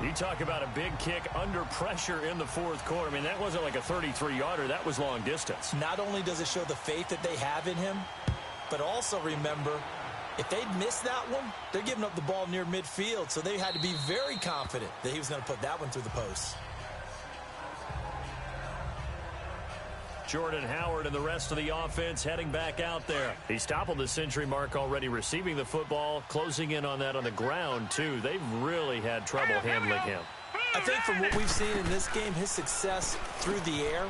You talk about a big kick under pressure in the fourth quarter. I mean, that wasn't like a 33-yarder. That was long distance. Not only does it show the faith that they have in him, but also remember, if they'd missed that one, they're giving up the ball near midfield, so they had to be very confident that he was going to put that one through the post. Jordan Howard and the rest of the offense heading back out there. He's toppled the century mark already, receiving the football, closing in on that on the ground, too. They've really had trouble handling him. I think from what we've seen in this game, his success through the air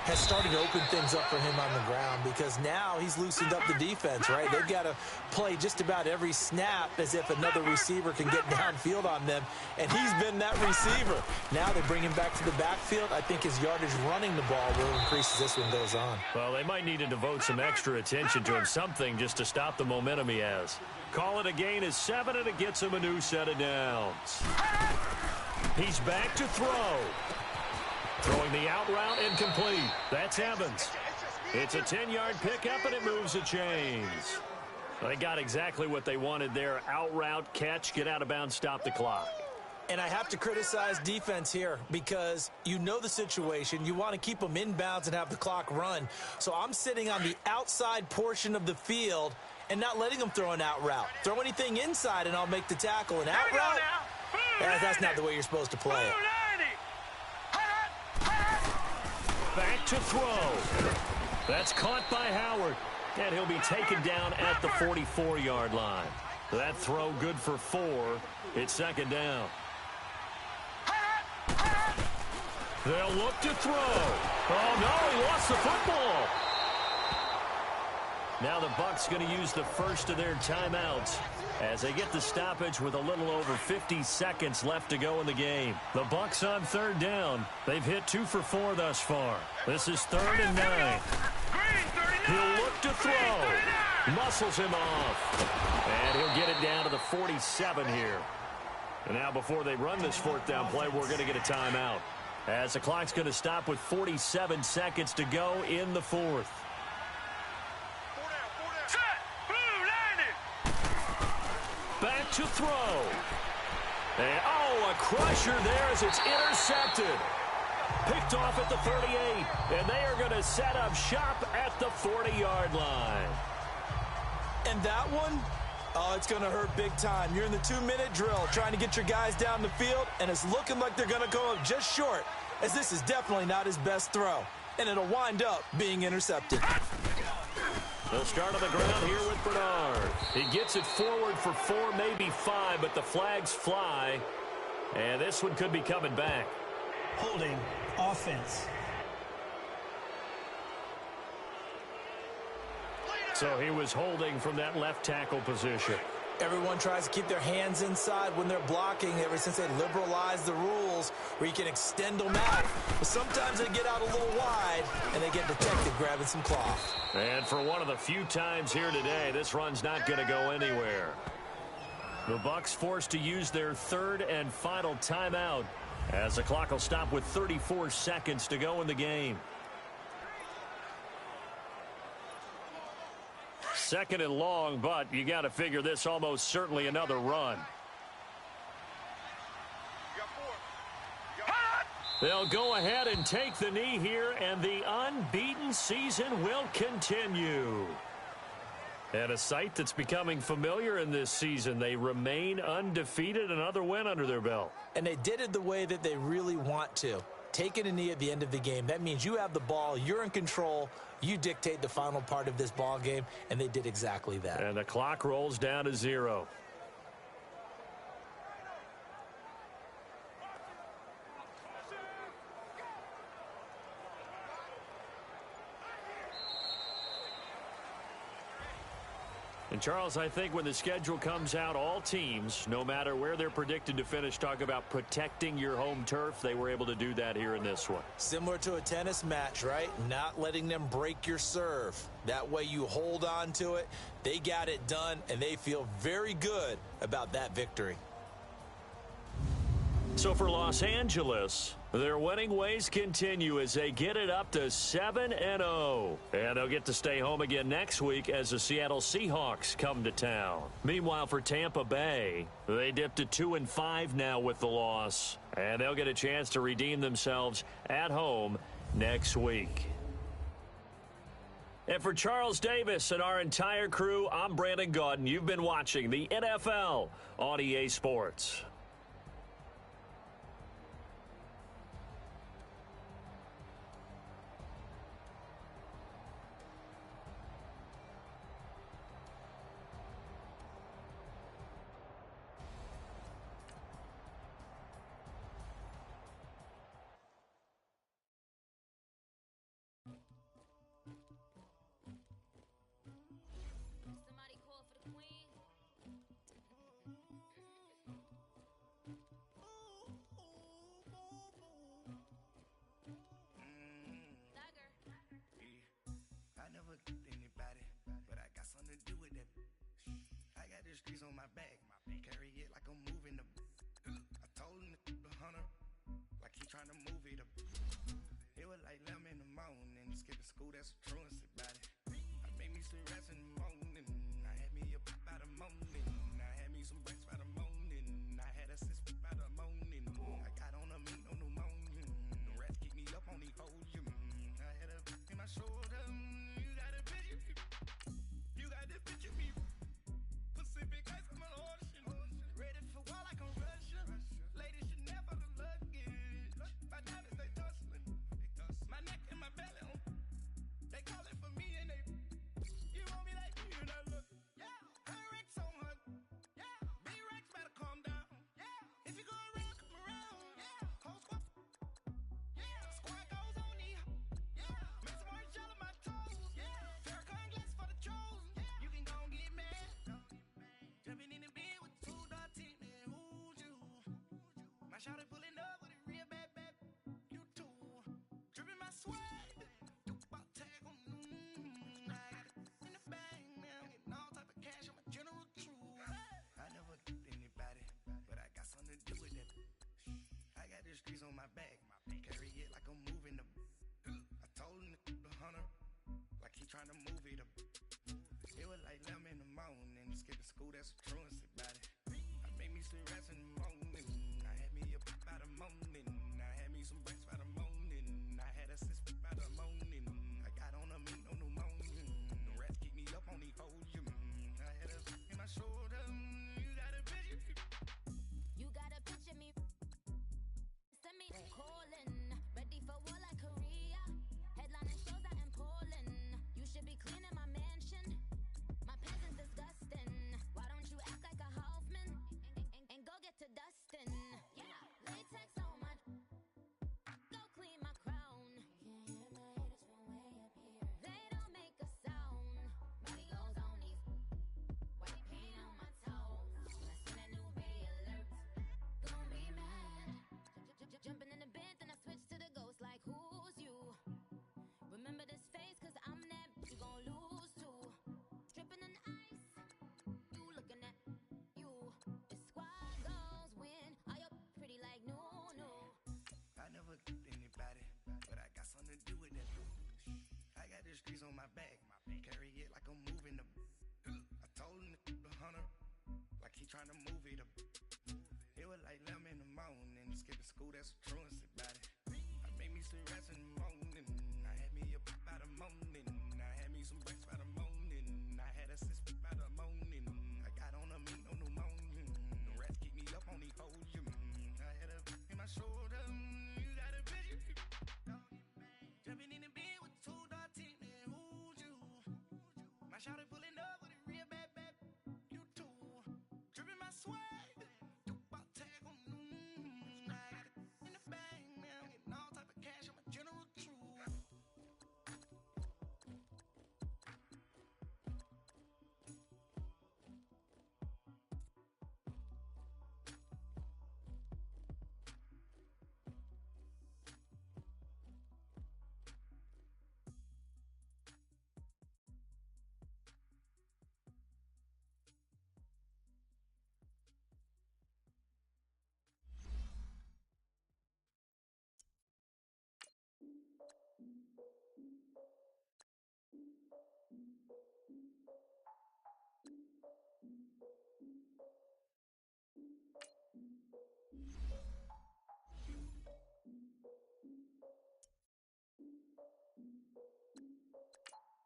has started to open things up for him on the ground because now he's loosened up the defense, right? They've got to play just about every snap as if another receiver can get downfield on them, and he's been that receiver. Now they bring him back to the backfield. I think his yardage running the ball will increase as this one goes on. Well, they might need to devote some extra attention to him, something just to stop the momentum he has. Call it a gain of 7, and it gets him a new set of downs. He's back to throw. Throwing the out route incomplete. That's Evans. It's a 10-yard pickup, and it moves the chains. They got exactly what they wanted there. Out route, catch, get out of bounds, stop the clock. And I have to criticize defense here because you know the situation. You want to keep them in bounds and have the clock run. So I'm sitting on the outside portion of the field and not letting them throw an out route. Throw anything inside, and I'll make the tackle. An out route? That's not the way you're supposed to play it. Back to throw. That's caught by Howard. And he'll be taken down at the 44-yard line. That throw good for 4. It's 2nd down. They'll look to throw. Oh, no, he lost the football. Now the Bucs going to use the first of their timeouts as they get the stoppage with a little over 50 seconds left to go in the game. The Bucs on 3rd down. They've hit 2 for 4 thus far. This is 3rd and 9. He'll look to throw. Muscles him off. And he'll get it down to the 47 here. And now before they run this 4th down play, we're going to get a timeout, as the clock's going to stop with 47 seconds to go in the 4th. to throw. And, oh, a crusher there as it's intercepted. Picked off at the 38, and they are going to set up shop at the 40-yard line. And that one, oh, it's going to hurt big time. You're in the 2-minute drill trying to get your guys down the field, and it's looking like they're going to go up just short, as this is definitely not his best throw, and it'll wind up being intercepted. They'll start on the ground here with Bernard. He gets it forward for 4, maybe 5, but the flags fly, and this one could be coming back. Holding offense. So he was holding from that left tackle position. Everyone tries to keep their hands inside when they're blocking ever since they liberalized the rules where you can extend them out. But sometimes they get out a little wide, and they get detected grabbing some cloth. And for one of the few times here today, this run's not going to go anywhere. The Bucs forced to use their 3rd and final timeout as the clock will stop with 34 seconds to go in the game. 2nd and long, but you got to figure this almost certainly another run. They'll go ahead and take the knee here, and the unbeaten season will continue. And a sight that's becoming familiar in this season. They remain undefeated, another win under their belt. And they did it the way that they really want to. Taking a knee at the end of the game, that means you have the ball, you're in control, you dictate the final part of this ball game, and they did exactly that. And the clock rolls down to 0. And, Charles, I think when the schedule comes out, all teams, no matter where they're predicted to finish, talk about protecting your home turf. They were able to do that here in this one. Similar to a tennis match, right? Not letting them break your serve. That way you hold on to it. They got it done, and they feel very good about that victory. So for Los Angeles, their winning ways continue as they get it up to 7-0. And they'll get to stay home again next week as the Seattle Seahawks come to town. Meanwhile, for Tampa Bay, they dipped to 2-5 now with the loss. And they'll get a chance to redeem themselves at home next week. And for Charles Davis and our entire crew, I'm Brandon Gaudin. You've been watching the NFL on EA Sports. Somebody call for the queen. Dagger. I never killed anybody, but I got something to do with that. I got the streets on my back, carry it like I'm moving the. I told him the hunter, like he trying to move it up. It was like 11 in the morning, skipping school, that's a truancy about it. I made me some rest in the morning, I had me a pop by the morning, I had me some breaks by the morning, I had a six by the morning, I got on a meat, no pneumonia, the rats keep me up on the podium, I had a in my shoulder, you got a picture, you got this picture me, Pacific ice on my ocean, ready for war like a Russian, ladies should never the luggage, my diamonds they tussling, my neck and my belly on, they calling for me and they, you want me like me and I look, yeah, her Rex on her, yeah, B-Rex better calm down, yeah, if you go around, come around, yeah, whole squad, yeah, squad goes on the, yeah, make some orange gel on my toes, yeah, Farrakhan glass for the trolls, yeah, you can go and get mad, jumping in the bed with 2 dark teeth, man, who's you, my shawty pulling up with a real bad, you too, dripping my swag, about tag on, I got it in the bag, man, I'm getting all type of cash, I'm a general true, I never killed anybody, but I got something to do with that, I got the streets on my back, carry it like I'm moving the, I told him the hunter, like he trying to move it up, it was like 11 in the morning, skipping school, that's a truancy about it, trying to move it up. It was like 11 in the morning, skipping school, that's the truest about it. I made me some rest in the morning, I had me a pop by the morning, I had me some breaks by the morning, I had a six by the morning, I got on a meat, no pneumonia, the rats keep me up on the podium, I had a in my shoulder, you got a vision, jumping in the bed with two dark teeth, man, who's you? My shawty pulling up with a real bad, you too, dripping my swag.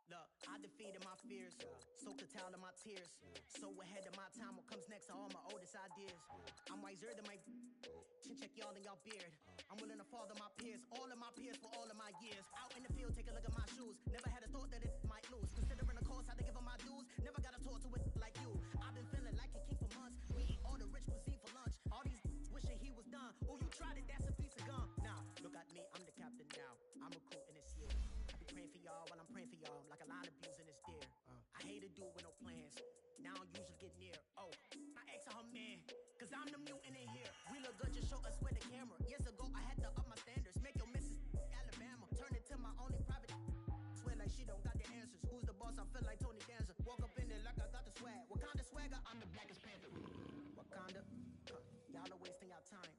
Look, I defeated my fears, soaked a towel in my tears. So ahead of my time, what comes next are all my oldest ideas. I'm wiser than my chin check y'all in y'all beard. I'm willing to father my peers, all of my peers for all of my years. Out in the field, take a look at my shoes. Never had a thought that it might lose. Considering the cost, I had to give up my dues. Never got to talk to it like you. I've been feeling like a king for months. We eat all the rich cuisine for lunch. All these wishing he was done. Oh, you tried it, that's a piece of gum. Now, look at me, I'm the captain now. I'm recruiting this year. I be praying for y'all while I'm praying for y'all. Like a line of views in this deer. I hate to do it with no plans. Now I usually get near. Oh, I ask her man, cause I'm the mutant in here. We look good, just show us where the camera. Years ago, I had to up my standards. Make your missus Alabama. Turn it to my only private. Swear like she don't got the answers. Who's the boss? I feel like Tony Danza. Walk up in there like I got the swag. What kind of swagger? I'm the blackest panther. Wakanda. Y'all are wasting your time.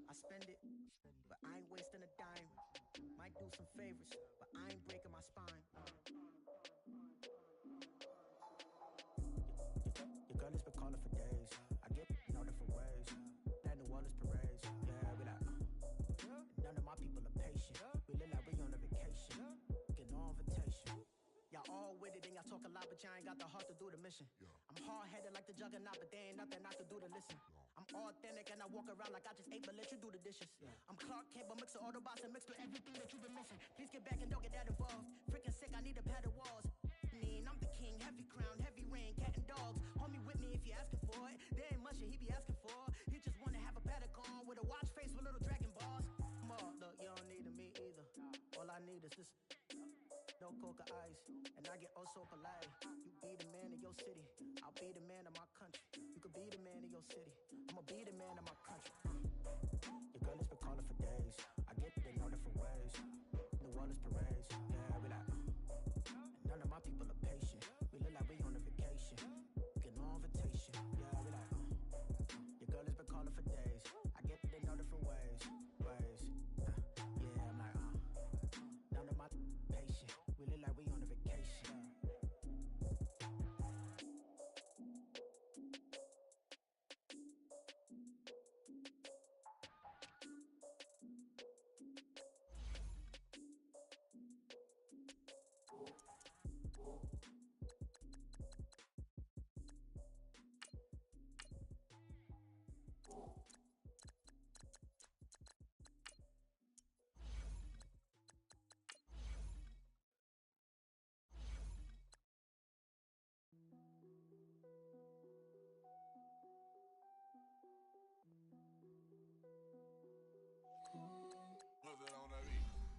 I spend it, but I ain't wasting a dime. Might do some favors, but I ain't breaking my spine. Your girl has been calling for days. I get no different ways. That New Orleans parades. Yeah, we like, none of my people are patient. We look like we on a vacation. Get no invitation. Y'all all with it and y'all talk a lot, but y'all ain't got the heart to do the mission. I'm hard-headed like the juggernaut, but there ain't nothing I can do to listen. I'm authentic and I walk around like I just ate, but let you do the dishes. I'm Clark Kent, but mix the Autobots and mix with everything that you've been missing. Please get back and don't get that involved. Freaking sick, I need a padded walls. I'm the king, heavy crown, heavy rain, cat and dogs. Homie with me if you're asking for it. There ain't much that he be asking for. He just wanna have a paddock on with a watch face with little dragon balls. Look, you don't need me either. All I need is this. No coca ice, and I get oh so polite. You be the man of your city, I'll be the man of my country. You could be the man of your city, I'ma be the man of my country. Your girl has been calling for days. I get it in all different ways. New Orleans parades, yeah, we like. None of my people are patient. We look like we on a vacation. Get no invitation, yeah, we like. Your girl has been calling for days. I get it in all different ways. Yeah, I'm like, none of my patient. We look like we on a vacation.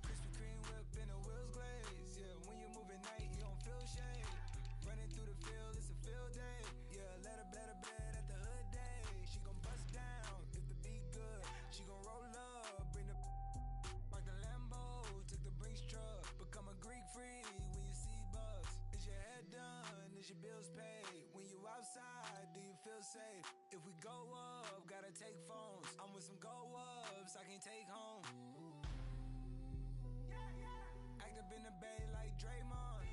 Krispy Kreme whip and the wheels glaze. Yeah, when you move at night, you don't feel shade. Running through the field, it's a field day. Yeah, let her bed at the hood day. She gon' bust down if the beat good. She gon' roll up, bring the park the Lambo, take the Brinks truck. Become a Greek freak when you see bugs. Is your head done? Is your bills paid? When you outside, do you feel safe? If we go up, gotta take phones. I'm with some go-ups I can't take home. Act up in the bay like Draymond.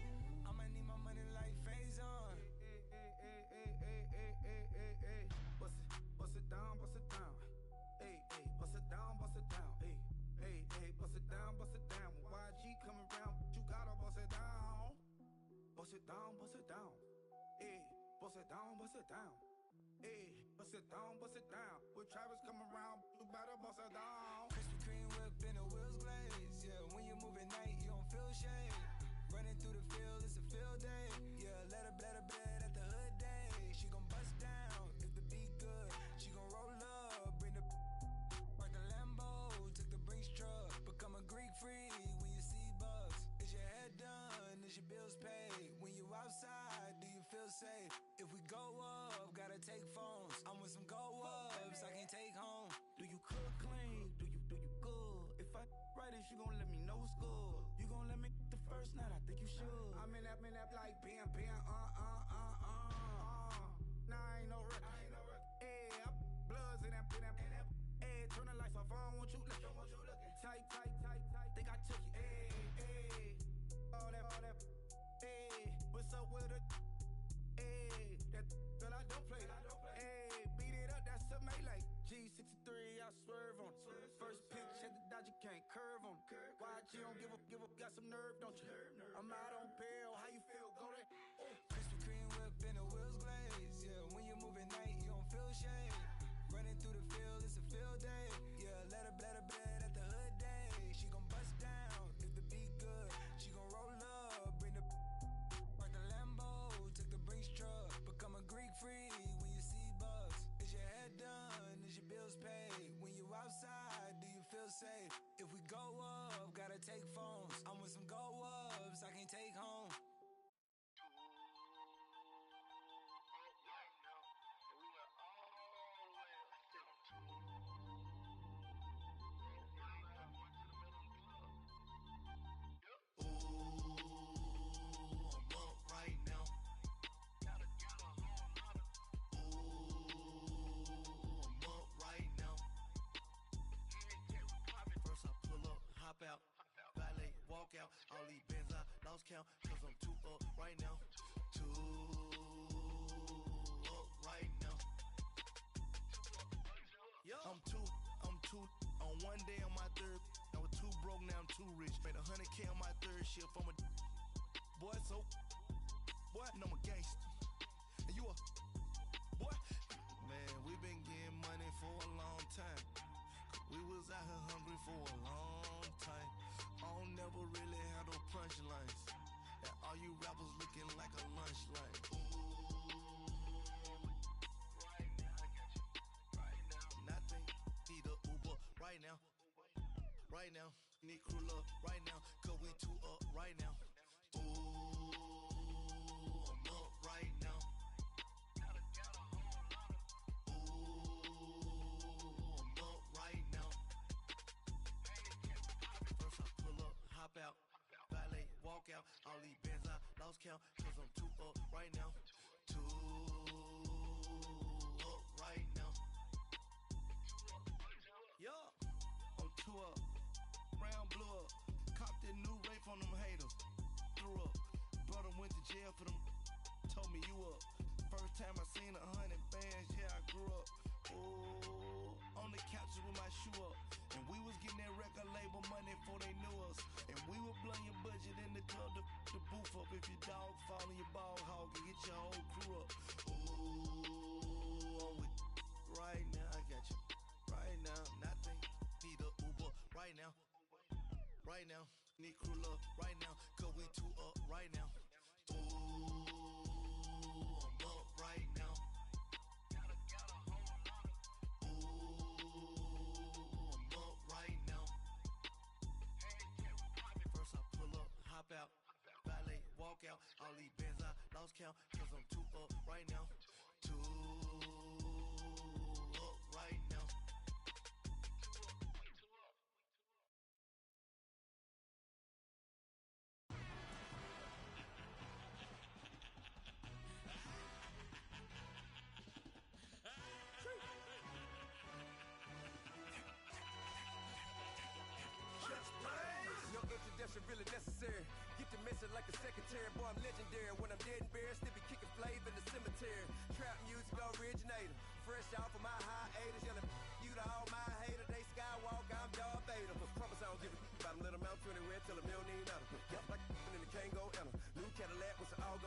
I might need my money like Faison. bust it down, bust it down. Hey, bust it down, bust it down. Hey, bust it down, bust it down. With Travis coming around, you better bust it down. Krispy Kreme whip and the wheels glaze. Yeah, when you move at night, you don't feel shade. Running through the field, it's a field day. Yeah, let her bed at the hood day. She gon' bust down if the beat good. She gon' roll up, bring the park the Lambo, took the Brinks truck. Become a Greek freak when you see bucks. Is your head done? Is your bills paid? When you outside, do you feel safe? If we go up, gotta take phones. I'm with some go-ups I can't take home. Do you cook clean? Do you good? If I right it, you gon' let me know it's good. You gon' let me the first night, I think you should. I'm in that like bam, Nah, I ain't no rookie. Hey, I'm bloods in that. Hey, turn the lights off, I don't want you looking. Tight. Think I took you. Hey, all that. Hey, what's up with it? Hey, that girl I don't play. Hey, beat it up, that's a melee. G63, I swerve on it. First pitch at the Dodger, can't curve on it. Watch, you don't give up, got some nerve, don't you? I'm out on bail, how you feel? Go there. Krispy Kreme whip and the wheels glaze. Yeah, when you move at night, you don't feel shade. Running through the field, it's a field day. Yeah, let her bed at the hood day. She gon' bust down if the beat good. She gon' roll up, bring the park the Lambo, took the Brinks truck. Become a Greek freak when you see bucks. Is your head done? Is your bills paid? When you outside, do you feel safe? If we go up, gotta take phones. I'm with some go-ups I can't take home. Out, valet, walk out, all these bins I lost count, cause I'm too up right now, too up right now. I'm too, on one day on my third, I was too broke, now I'm too rich, made 100K on my third shift, I'm a boy, so, boy, and I'm a gangster, and you a, boy, man, we been getting money for a long time. We was out here hungry for a long time. I don't never really have no punchlines. And all you rappers looking like a lunch line. Right now, I got you. Right now. Nothing. Need a Uber right now. Right now. Need crew up right now. Cause we too up right now. Ooh, I'm up right now. Out, valet, walk out, all these bins I lost count, cause I'm too up right now, too up right now. Yeah, I'm too up, round blew up, copped that new rape on them haters, threw up, brother went to jail for them, told me you up, first time I seen 100 bands, yeah I grew up, ooh, on the couches with my shoe up. And we was getting that record label money before they knew us. And we were blowing your budget in the club to boof up. If your dog fall in your ball hog and get your whole crew up. Ooh, I'm with right now, I got you. Right now, nothing. Need a Uber right now. Right now, need crew up right now. Cause we too up right now. Ooh, I'm up right now. Out, valet, walk out, all these bins I lost count, cause I'm too up right now, too up right now. No introduction really necessary. Get to messing like a secretary. Boy, I'm legendary. When I'm dead and buried, still be kicking flavor in the cemetery. Trap music originator. Fresh off of my hiatus. Yelling you to all my haters. They skywalk, I'm Darth Vader. Promise I don't give a about them. Let them out anywhere till a million ain't out of them. Like in the Kango and a new Cadillac with some all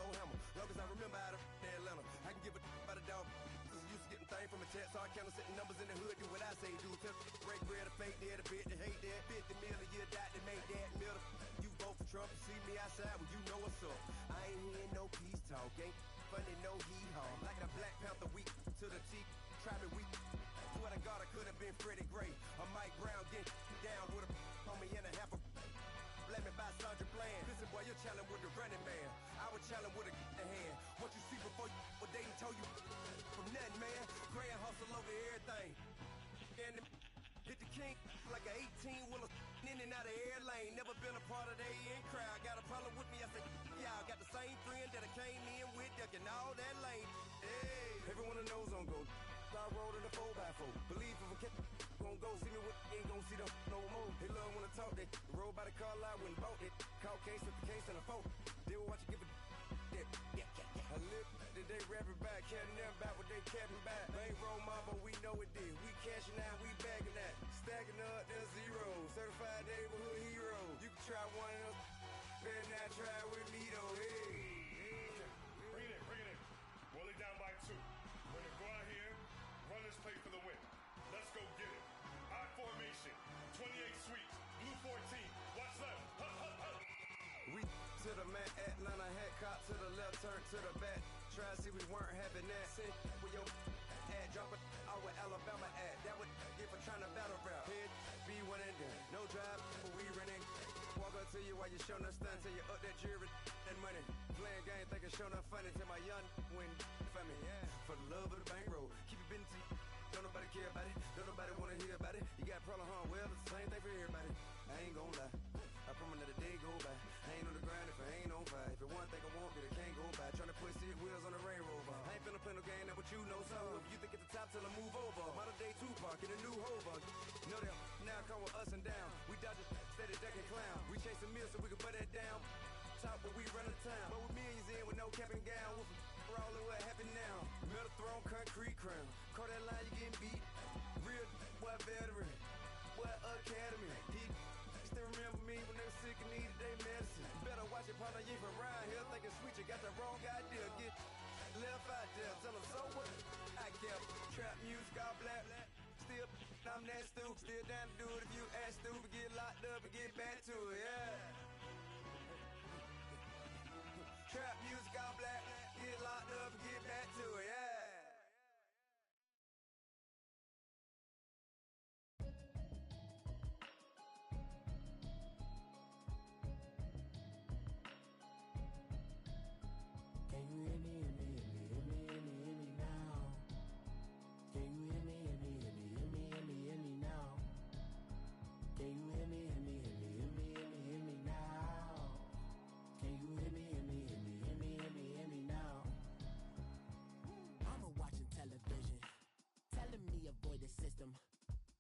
killer, setting numbers in the hood, do what I say, do. Tell break bread, a fake there, the bit, the hate that. 50 million, you died to make that middle. You vote for Trump, you see me outside, well, you know what's up. I ain't hearing no peace talk, ain't funny, no hee-haw. Like a Black Panther week to the teeth, try me weak. Swear to God, I could have been Freddie Gray. Or Mike Brown, get down with a on me and a half a let me buy Sandra Bland. Listen, boy, you're challenging with the running man. I was challenging with a hand. What you see before you, what they done told you from nothing, man. Grand hustle over everything. And hit the king like an 18-wheeler in and out of air lane. Never been a part of the in crowd. Got a problem with me, I said, y'all got the same friend that I came in with, ducking all that lane. Hey, everyone knows on go. I rolled in a 4x4. Believe if a kid gon' go see me, ain't gon' see them no more. They love when I talk, they roll by the car lot when bought it. Caught case with the case and a phone. They will watch you give a that. I live that they rapping back, catting them back what they capping back. They ain't roll mob, but we know it did. We cashing out, we bagging that. Stacking up, there's zero. Certified neighborhood hero. You can try one of them, better not try with me though. Hey. Bring it in. Roll it down by 2. We're gonna go out here, run this play for the win. Let's go get it. I formation, 28 sweeps, blue 14. Watch left. Hup, hup, hup. We to the man, Atlanta hat cop to the left, turn to the back. Try to see we weren't having that. Sit with your ad, drop it out with Alabama ad. That would get for trying to battle rap. Head, be one and done. No drive, but we running. Walk up to you while you showing us stun till you up that jury and money. Playing game, thinking showing up funny till my young win for me. Yeah. For the love of the bankroll, keep it been to you. Don't nobody care about it, don't nobody wanna hear about it. You got a problem, huh? Well, it's the same thing for everybody. I ain't gon' lie, I promise that a day go by. I ain't on the grind if I ain't on fire. If it one thing I want, then it can't go by. Tryna put 6 wheels on the Range Rover. I ain't finna play no game, that what you know. So if you think it's the top till I move over. Modern day Tupac in a new hover. Know that now come with us and down. We dodge it, steady ducking clown. We chasing meals so we can put that down. Top, but we run the town. But with millions in with no cap and gown. We're all in what happened now. Metal throne, concrete crown. Call that line, you getting beat. Real, what veteran. What academy. He still remember me when they were sick and needed their medicine. Better watch it, partner, you from around here thinking sweet. You got the wrong idea. Get left out there. Tell them so what I kept. Trap music, all black. Still, I'm that stupid. Still down to do it if you ask stupid. Get locked up and get back to it, yeah. Trap music, all black. Get locked up and get back to it, yeah. Can you hear me, hear me, hear me, hear me, hear me, hear me now? Can you hear me, hear me, hear me, hear me, hear me, hear me now? Can you hear me, hear me, hear me, hear me, hear me, hear me now? Can you hear me, hear me, hear me, hear me, hear me, hear me now? Mama watching television, telling me avoid the system.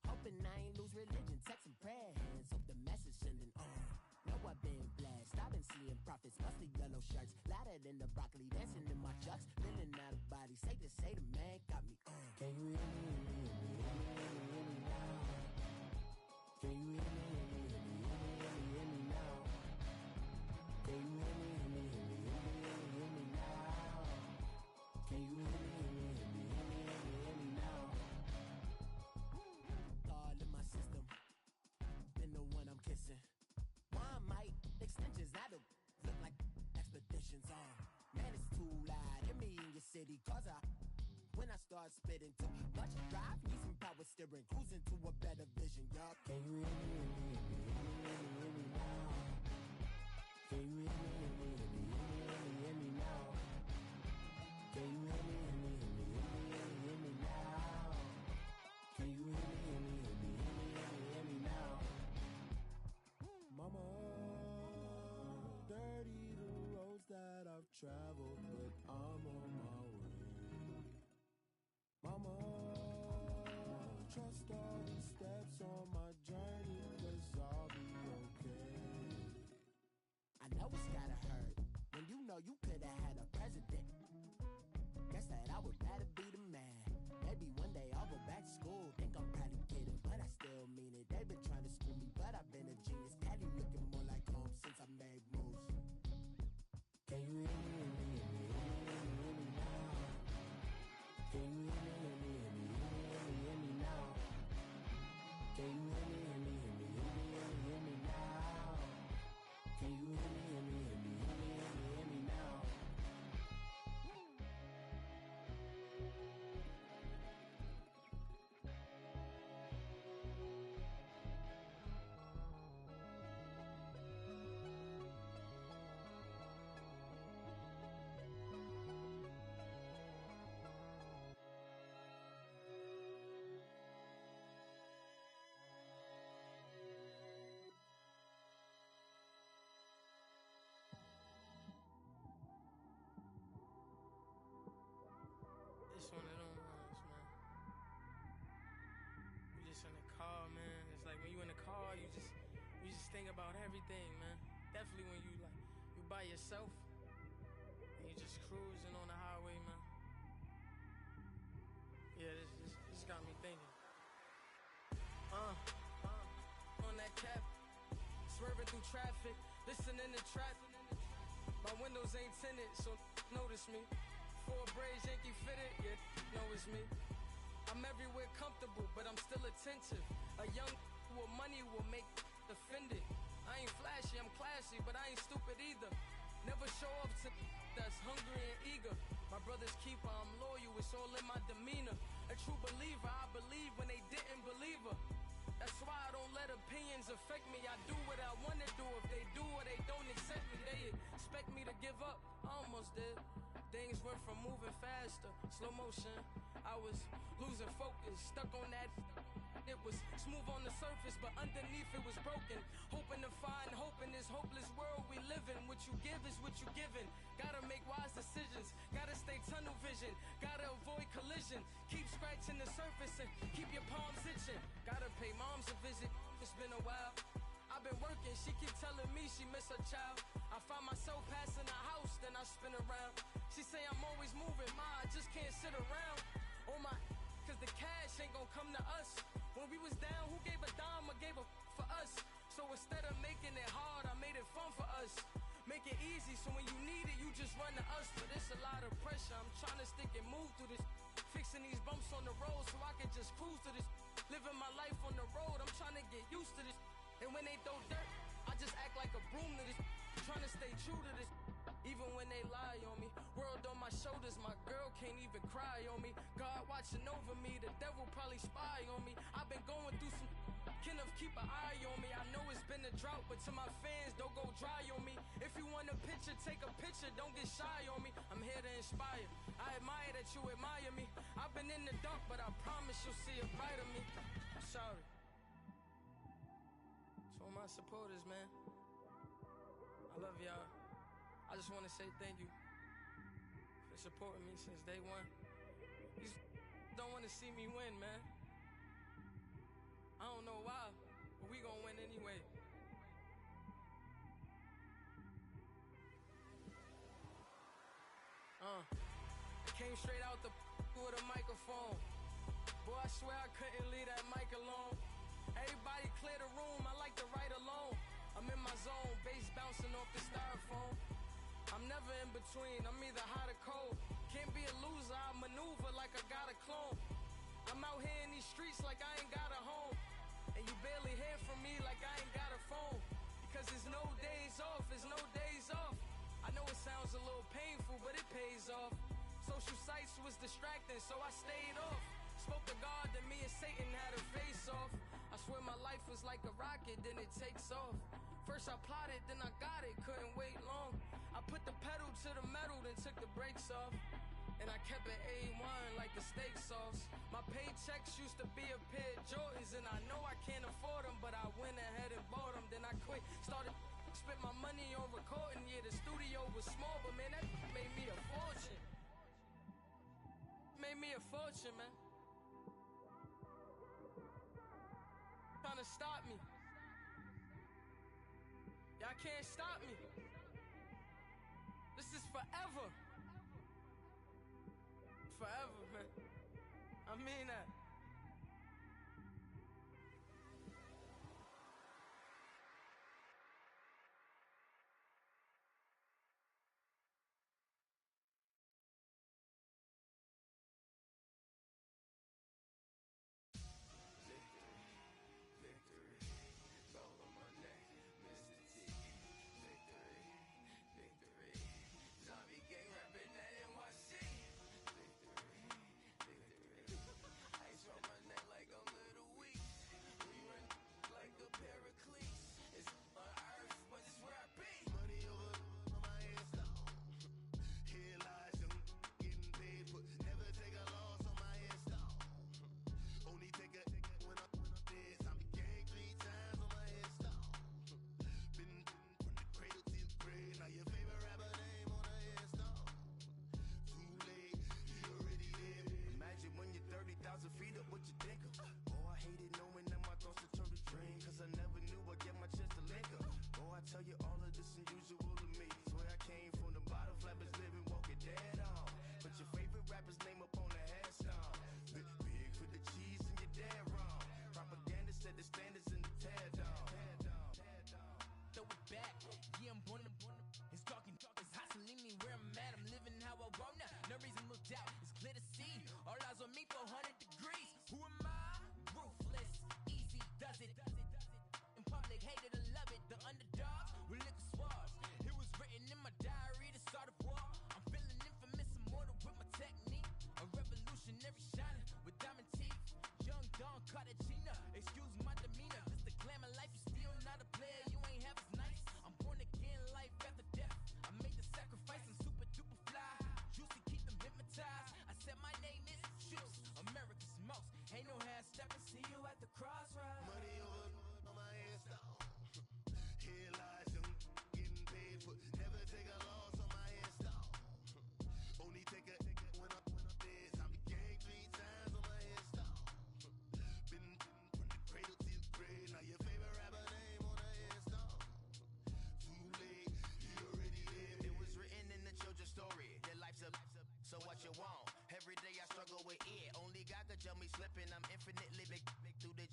Hoping I ain't lose religion, texting prayer hands, hope the message sending on. Know I've been blessed, I've been seeing prophets, mostly yellow shirts, louder than the broccoli, dancing in my chucks, feeling out of body, say the man got me on. Can you hear me, hear me, hear me, hear me, hear me, hear me now? Can you hear me, hear me, hear me, hear me, hear me, hear me now? Can you hear me, hear me, hear me, hear me, hear me, hear me now? Can you hear me, hear me, hear me, hear me, hear me, hear me now? God in my system, been the one I'm kissing. Why might extensions that'll look like expeditions on? Man, it's too loud. Hear me in your city, cause when I start spitting too much drive, need some power steering, cruising to a better vision, y'all. Can you hear me, hear me, hear me, hear me, hear me, hear me now? Can you hear me, hear me, hear me, hear me, hear me, hear me now? Can you hear me, hear me, hear me, hear me, hear me, hear me now? Can you hear me, hear me, hear me, hear me, hear me, hear me now? Mama, dirty the roads that I've traveled, but I'm on my way. Mama, trust all these steps on my journey, 'cause I'll be okay. I know it's gotta hurt when you know you could've had a president. Guess that I would rather be the man. Maybe one day I'll go back to school. Think I'm probably kidding, but I still mean it. They've been trying to school me, but I've been a genius. Daddy looking more like home since I made moves. Can you hear me, hear me, hear me, hear me, hear me, hear me now? Can you hear me, hear me, hear me, hear me, hear me, hear me, Can you hear me, hear me, hear me, hear me, hear me, hear me now? Can you hear me, hear me, hear me, hear me, hear me, hear me now? It's one of them ones, man. You just in the car, man. It's like when you in the car, you just think about everything, man. Definitely when you by yourself and you just cruising on the highway, man. Yeah, this got me thinking. On that cap, swerving through traffic, listening to traffic. My windows ain't tinted, so notice me. Four braids, Yankee fitted, yeah, know it's me. I'm everywhere comfortable, but I'm still attentive. A young with money will make offended. I ain't flashy, I'm classy, but I ain't stupid either. Never show up to that's hungry and eager. My brother's keeper, I'm loyal, it's all in my demeanor. A true believer, I believe when they didn't believe her. That's why I don't let opinions affect me. I do what I wanna do. If they do or they don't accept me, they expect me to give up. I almost did. Things went from moving faster, slow motion. I was losing focus, stuck on that. It was smooth on the surface, but underneath it was broken. Hoping to find hope in this hopeless world we live in. What you give is what you given. Gotta make wise decisions. Gotta stay tunnel vision. Gotta avoid collision. Keep scratching the surface and keep your palms itching. Gotta pay moms a visit. It's been a while. I've been working, she keep telling me she miss her child. I find myself passing the house, then I spin around. She say I'm always moving, ma, I just can't sit around. Oh my, cause the cash ain't gon' come to us. When we was down, who gave a dime or gave a for us? So instead of making it hard, I made it fun for us. Make it easy, so when you need it, you just run to us. But it's a lot of pressure, I'm trying to stick and move through this. Fixing these bumps on the road so I can just cruise to this. Living my life on the road, I'm trying to get used to this. And when they throw dirt, I just act like a broom to this. Trying to stay true to this. Even when they lie on me. World on my shoulders, my girl can't even cry on me. God watching over me, the devil probably spy on me. I've been going through some Kenneth, keep an eye on me. I know it's been a drought, but to my fans, don't go dry on me. If you want a picture, take a picture, don't get shy on me. I'm here to inspire. I admire that you admire me. I've been in the dark, but I promise you'll see a bright of me. I'm sorry. To all my supporters, man, I love y'all. I just want to say thank you for supporting me since day one. You don't want to see me win, man. I don't know why, but we gonna win anyway. I came straight out the with a microphone. Boy, I swear I couldn't leave that mic alone. Everybody clear the room, I like to write alone. I'm in my zone, bass bouncing off the styrofoam. I'm never in between, I'm either hot or cold. Can't be a loser, I maneuver like I got a clone. I'm out here in these streets like I ain't got a home. And you barely hear from me like I ain't got a phone. Because there's no days off, there's no days off. I know it sounds a little painful, but it pays off. Social sites was distracting, so I stayed off. Spoke to God, then me and Satan had a face off. I swear my life was like a rocket, then it takes off. First I plotted, then I got it, couldn't wait long. I put the pedal to the metal, then took the brakes off. And I kept it A1 like the steak sauce. My paychecks used to be a pair of Jordans, and I know I can't afford them, but I went ahead and bought them. Then I quit, started spent my money on recording. Yeah, the studio was small, but man, that made me a fortune. Made me a fortune, man. Trying to stop me. Y'all can't stop me. This is forever. Forever, man. I mean that.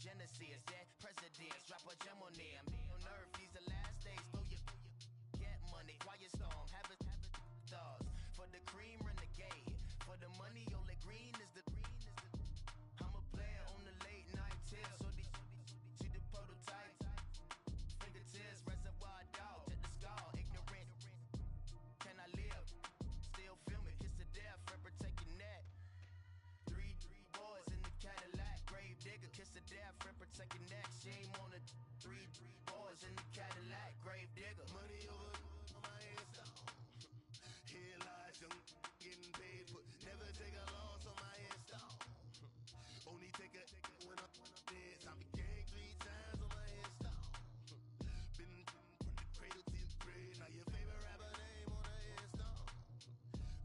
Genesis, that presidents, drop a gem on there. I'm on earth, these the last days, throw your get money, quiet storm, have it stars. For the cream, renegade. For the money, only green is the I'm a player on the late night till. So these see the prototype. Fingertips, reservoir dog, to the skull, ignorant. Can I live? Still film it, kiss to death, forever taking that. Three boys in the Cadillac, grave digger, kiss to death, forever taking that. Shame on the three boys in the Cadillac, grave digger. Money over my head stone. Here lies young, getting paid for. Never take a loss on my headstone. Only take a when I'm dead. I'm gang 3 times on my headstone. Been from the cradle to the grave. Now your favorite rapper name on the headstone.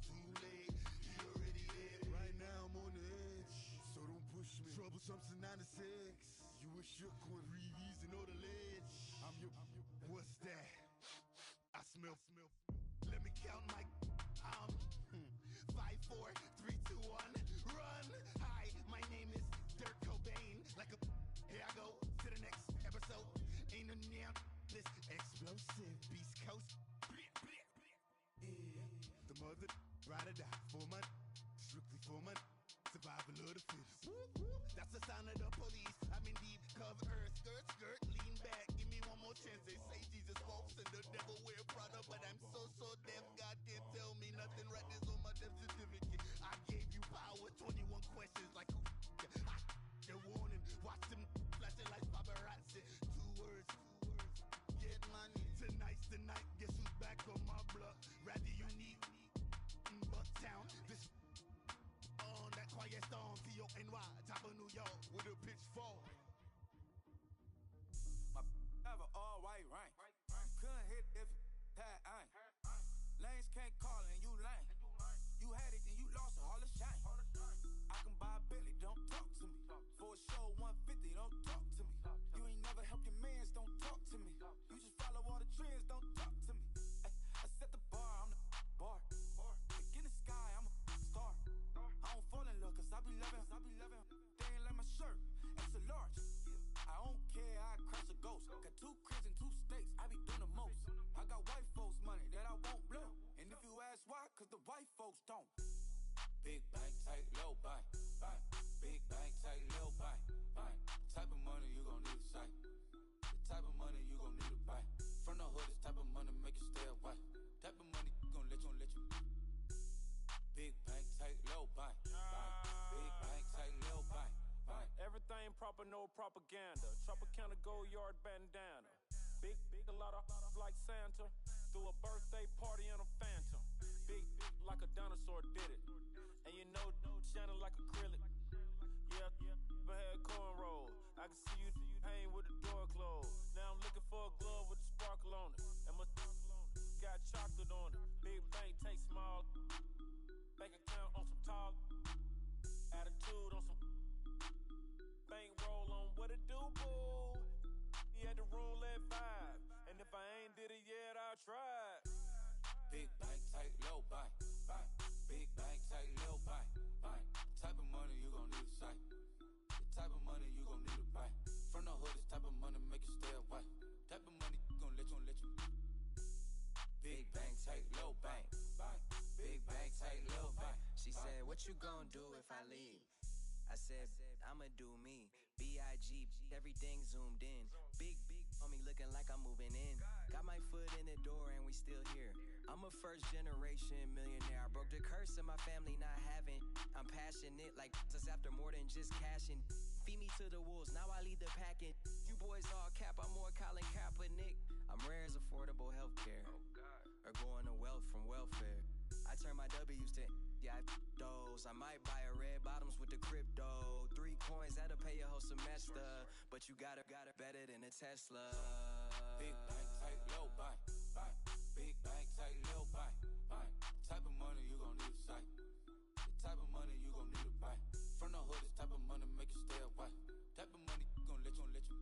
Too late, he already dead. Right now I'm on the edge, so don't push me. Troublesome to 96. You were shook when Reeves and know the ledge. I'm your. What's that? I smell. Let me count my. 5, 4, 3, 2, 1, run. Hi, my name is Dirk Cobain. Like a. Here I go to the next episode. Ain't no damn this explosive Beast Coast. Yeah. The mother ride or die for my. Strictly for my. Survival of the fittest. That's the sound of the police. I'm in deep cover earth. Skirt, lean back. Give me one more chance. They say Jesus walks and the devil wear Prada, but I'm so deaf. God can't tell me nothing. Right this on my death certificate. I gave you power. 21 questions like who? They're warning. Watch them flashing like paparazzi. 2 words. Get money. Tonight's the night. Guess who's back on my block? Rather unique. Bucktown. This. On that quiet storm, T-O-N-Y, top of New York, with a pitchfork. My have an all-white rank. Couldn't hit if had ain't. Lanes can't call and you lame. You had it and you lost it, all the shame. I can buy a Billy, don't talk to me. For a show 150, don't talk to me. You ain't never helped your mans, don't talk to me. You just follow all the trends, don't talk to me. I set the bar, I'm the bar. Like in the sky, I'm a star. I don't fall in love cause I be loving. They ain't like my shirt, it's a large. I don't care, I crash a ghost. Got 2 cribs and 2 states, I be doing the most. I got white folks money that I won't blow. And if you ask why, cause the white folks don't. Big bank, tight, low bank. Big bank, tight, low bank. Type of money you gon' need a sight. The type of money you gon' need to buy. From the hood, this type of money make you stay away. Type of money gon' let you. Big bank, tight, low bank. Big bank, tight, low bank. Everything proper, no propaganda. Tropicana Gold Yard bandana. Big, a lot of like Santa. Threw a birthday party in a phantom. Big like a dinosaur did it. And you know, shining like acrylic. Yeah, but had cornrows. I can see you hang with the door closed. Now I'm looking for a glove with a sparkle on it. And my got chocolate on it. Big bank, take small. Bank account on some tall. Attitude on some. Bank roll on what it do, boo. He had the roulette vibe. And if I ain't did it yet, I'll try. Big bank, tight, low bank. Big bank, tight, low bank. Type of money you gon' need a sight. The type of money you gon' need to buy. From the hood, this type of money make you stay away. Type of money gon' let you. Big bank, tight, low bank. Big bank, tight, low bank. She said, what you gon' do if I leave? I said, I'ma do me. B.I.G. Everything zoomed in. Big on me looking like I'm moving in. Got my foot in the door and we still here. I'm a first generation millionaire. I broke the curse of my family not having. I'm passionate like just after more than just cashing. Feed me to the wolves, now I lead the packing. You boys all cap, I'm more Colin Kaepernick. I'm rare as affordable healthcare. Or going to wealth from welfare. I turn my W's to those. I might buy a red bottoms with the crypto. 3 coins, that'll pay your whole semester. But you got it better than a Tesla. Big bank, tight, low bank. Big bank, tight, low bank. Type of money you gon' need a sight. The type of money you gon' need to buy. From the hood, this type of money make you stay away. Type of money gon' let you.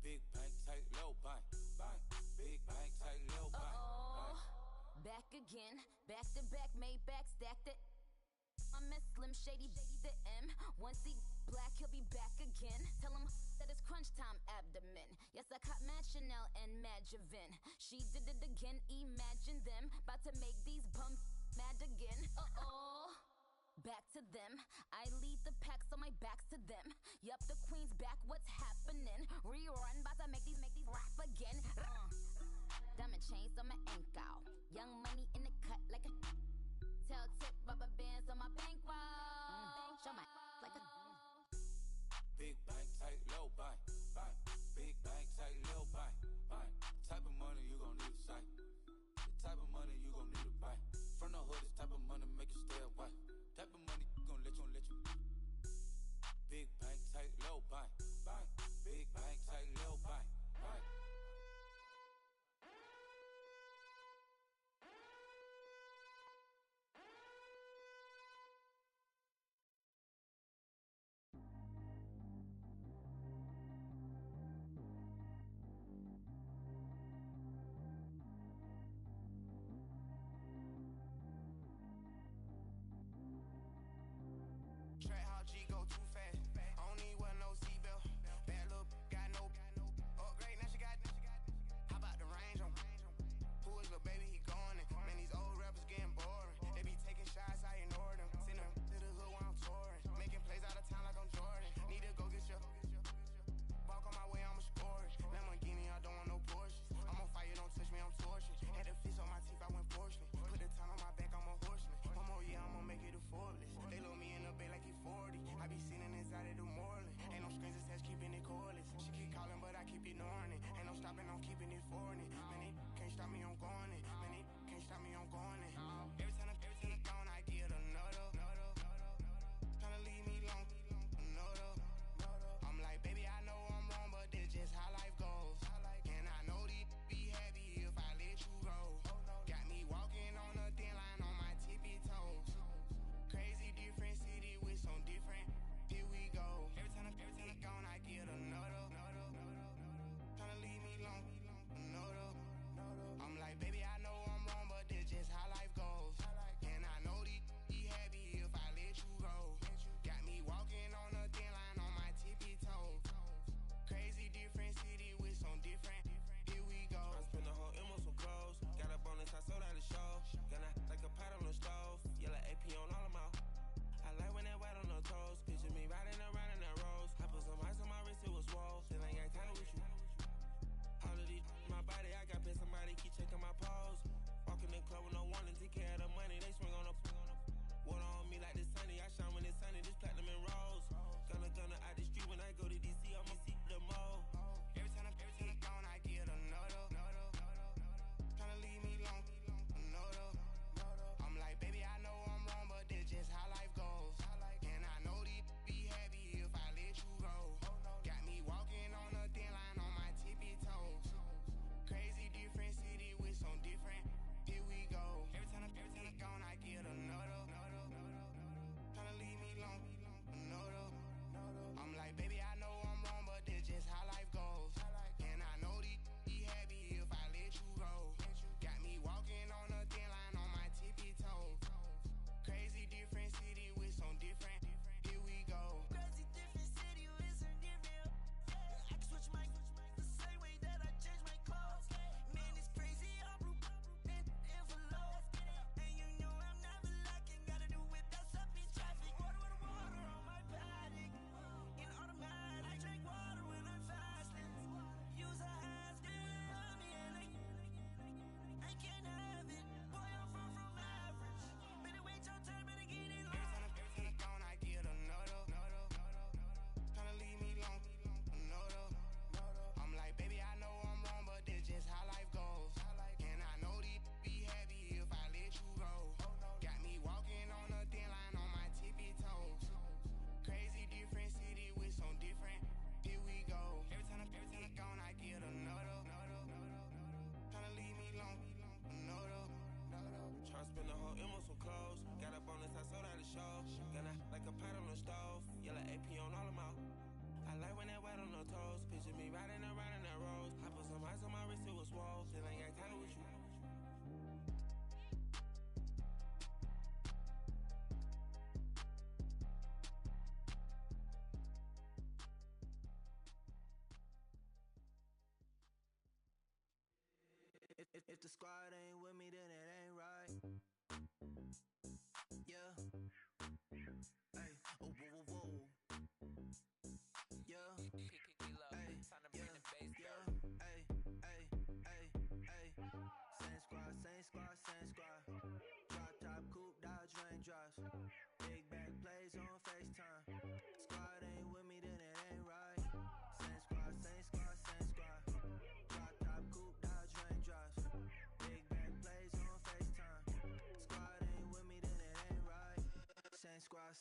Big bank, tight, low bank. Big bank, tight, low bank. Back again, back to back, made back, stacked it. I'm a Slim Shady, the M. Once he black, he'll be back again. Tell him that it's crunch time abdomen. Yes, I caught Mad Chanel and Mad Javin. She did it again, imagine them. About to make these bums mad again. Uh-oh. Back to them. I lead the pack, so my back's to them. Yup, the queen's back, what's happening? Rerun, about to make these rap again. Diamond chains on my ankle. Young money in the cut like a tail tip, rubber bands on my bankroll. Show my like a big bank, tight, low buy. Big bank, tight, low buy. Type of money you gon' need a sight. The type of money you gon' need to buy. From the hood, this type of money make you stay away. Type of money gon' let you. Big bank, tight, low buy. Big bank, tight, low buy.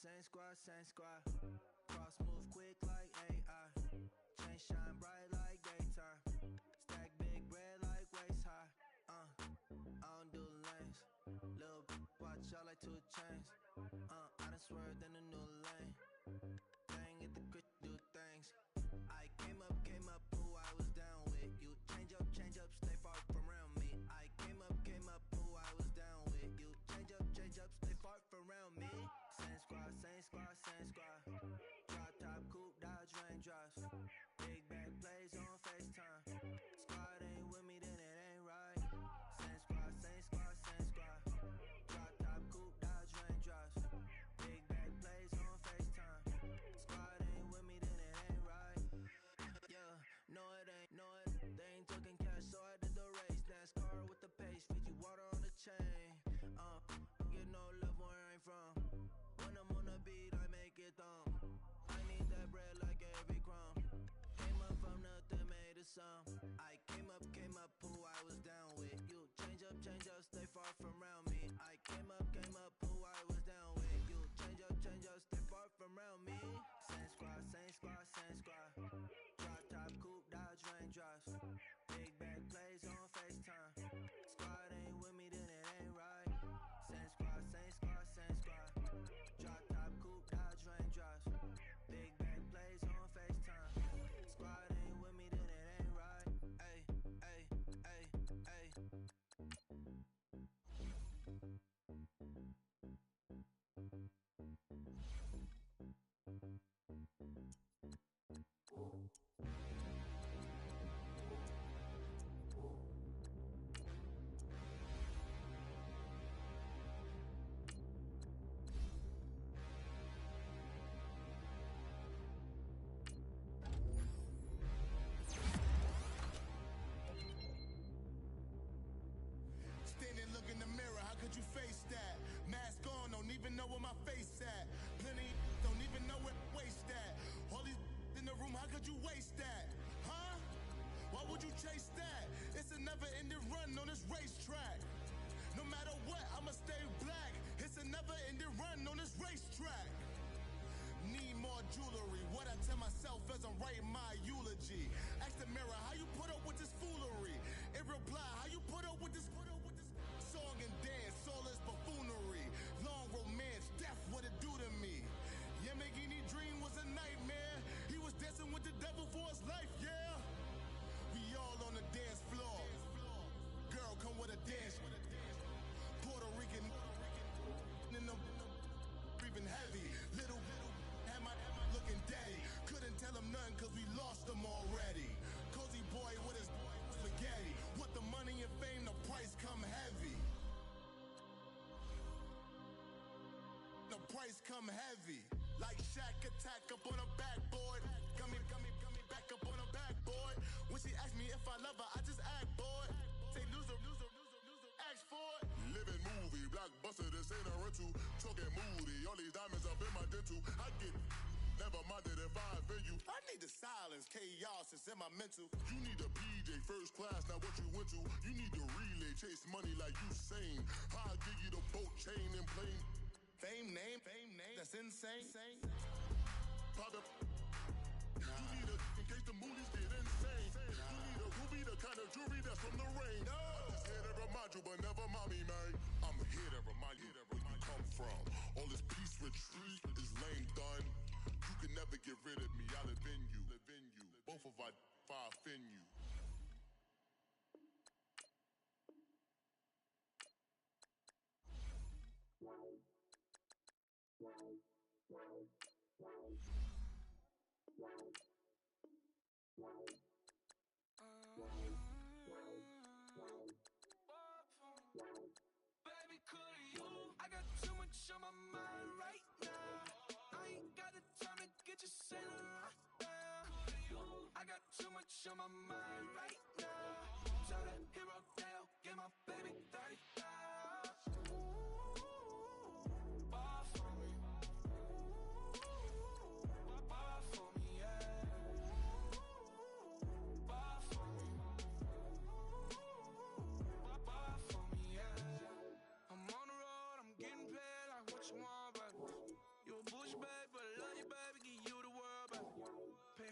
same squad, same squad. Cross move quick like AI. Chain shine bright like daytime. Stack big bread like waist high. I don't do lanes. Little watch out like 2 chains. I done swerved in a new lane. Dang it, the grit do things. I came up, who I was down with. You change up, stay far from around me. I came up, who I was down with. You change up, stay far from around me. Same squad, same squad, same squad. Drop top, coupe, dodge, raindrops. Big bag plays on FaceTime. Squad ain't with me, then it ain't right. Same squad, same squad, same squad. Drop top, coupe, dodge, raindrops. Big bag plays on FaceTime. Squad ain't with me, then it ain't right. Yeah, no it ain't, they ain't talking cash, so I did the race. NASCAR with the pace, feed you water on the chain. Get no love where I ain't from. When I'm on the beat, I make it thumb. I need that bread like every crumb. Came up from nothing, made a sum. I came up, who I was down with. You change up, stay far from around me. I came up, who I was down with. You change up, stay far from around me. Same squad, same squad, same squad. Drop top, coupe, dodge, raindrops. Big bag plays on FaceTime. Squad ain't with me, then it ain't right. Same squad, same squad, same squad. Drop top, coupe, dodge, raindrops. Big bag plays on FaceTime. Squad ain't with me, then it ain't right. Ay, ay, ay, ay. Standing, look in the mirror, how could you face that? Mask on, don't even know where my face at. Plenty don't even know where waste at. All these in the room, how could you waste that? Huh? Why would you chase that? It's a never-ending run on this racetrack. No matter what, I'ma stay black. It's a never-ending run on this racetrack. Need more jewelry, what I tell myself as I'm writing my eulogy. Ask the mirror, how you put up with this foolery? It reply, how you put up with this song and dance, soulless buffoonery. Long romance, death, what it do to me. Yamagini dream was a nightmare. He was dancing with the devil for his life, yeah. We all on the dance floor. Girl, come with a dance. Puerto Rican in them breathing heavy. Little had my looking daddy. Couldn't tell him nothing cause we lost him already. Cozy boy with his spaghetti. What the money and fame, the price come heavy. The price come heavy. Like Shaq attack up on a backboard. Gummy, back up on a backboard. When she asked me if I love her, I just act bored. Say loser, ask for it. Living movie, blockbuster, this ain't a rental. Talking moody, all these diamonds up in my dental. I get never minded if I offend you. I need the silence, chaos is in my mental. You need a PJ first class, not what you went to. You need the relay, chase money like you sane. I'll give you the boat, chain, and plane. Fame name, that's insane. Pop up. You need a, in case the movies get insane. You need a ruby, the kind of jewelry that's from the rain. No. I'm just here to remind you, but never mommy, man. I'm here to remind you where you come from. All this peace retreat is lame done. You can never get rid of me, I'll live in you. Both of our offend you. Baby, could you? I got too much on my mind right now. I ain't got the time to get you sailing right now. I got too much on my mind right now. Tell that hero Dale, get my baby 30,000. Bar for me. Bar for me, yeah. Bar for me. Bar for me, yeah. I'm on the road, I'm getting paid like what you want, but you a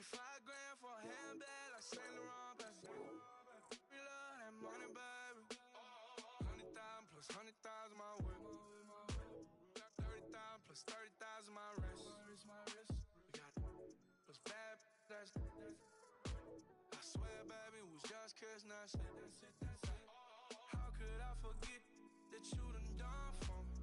5 grand for a handbag like Saint Laurent, baby. We love that money, baby. 100,000 plus 100,000 my way. 30,000 plus 30,000 my wrist. We got plus bad, that's I swear, baby, it was just kiss, that's it. How could I forget that you done for me?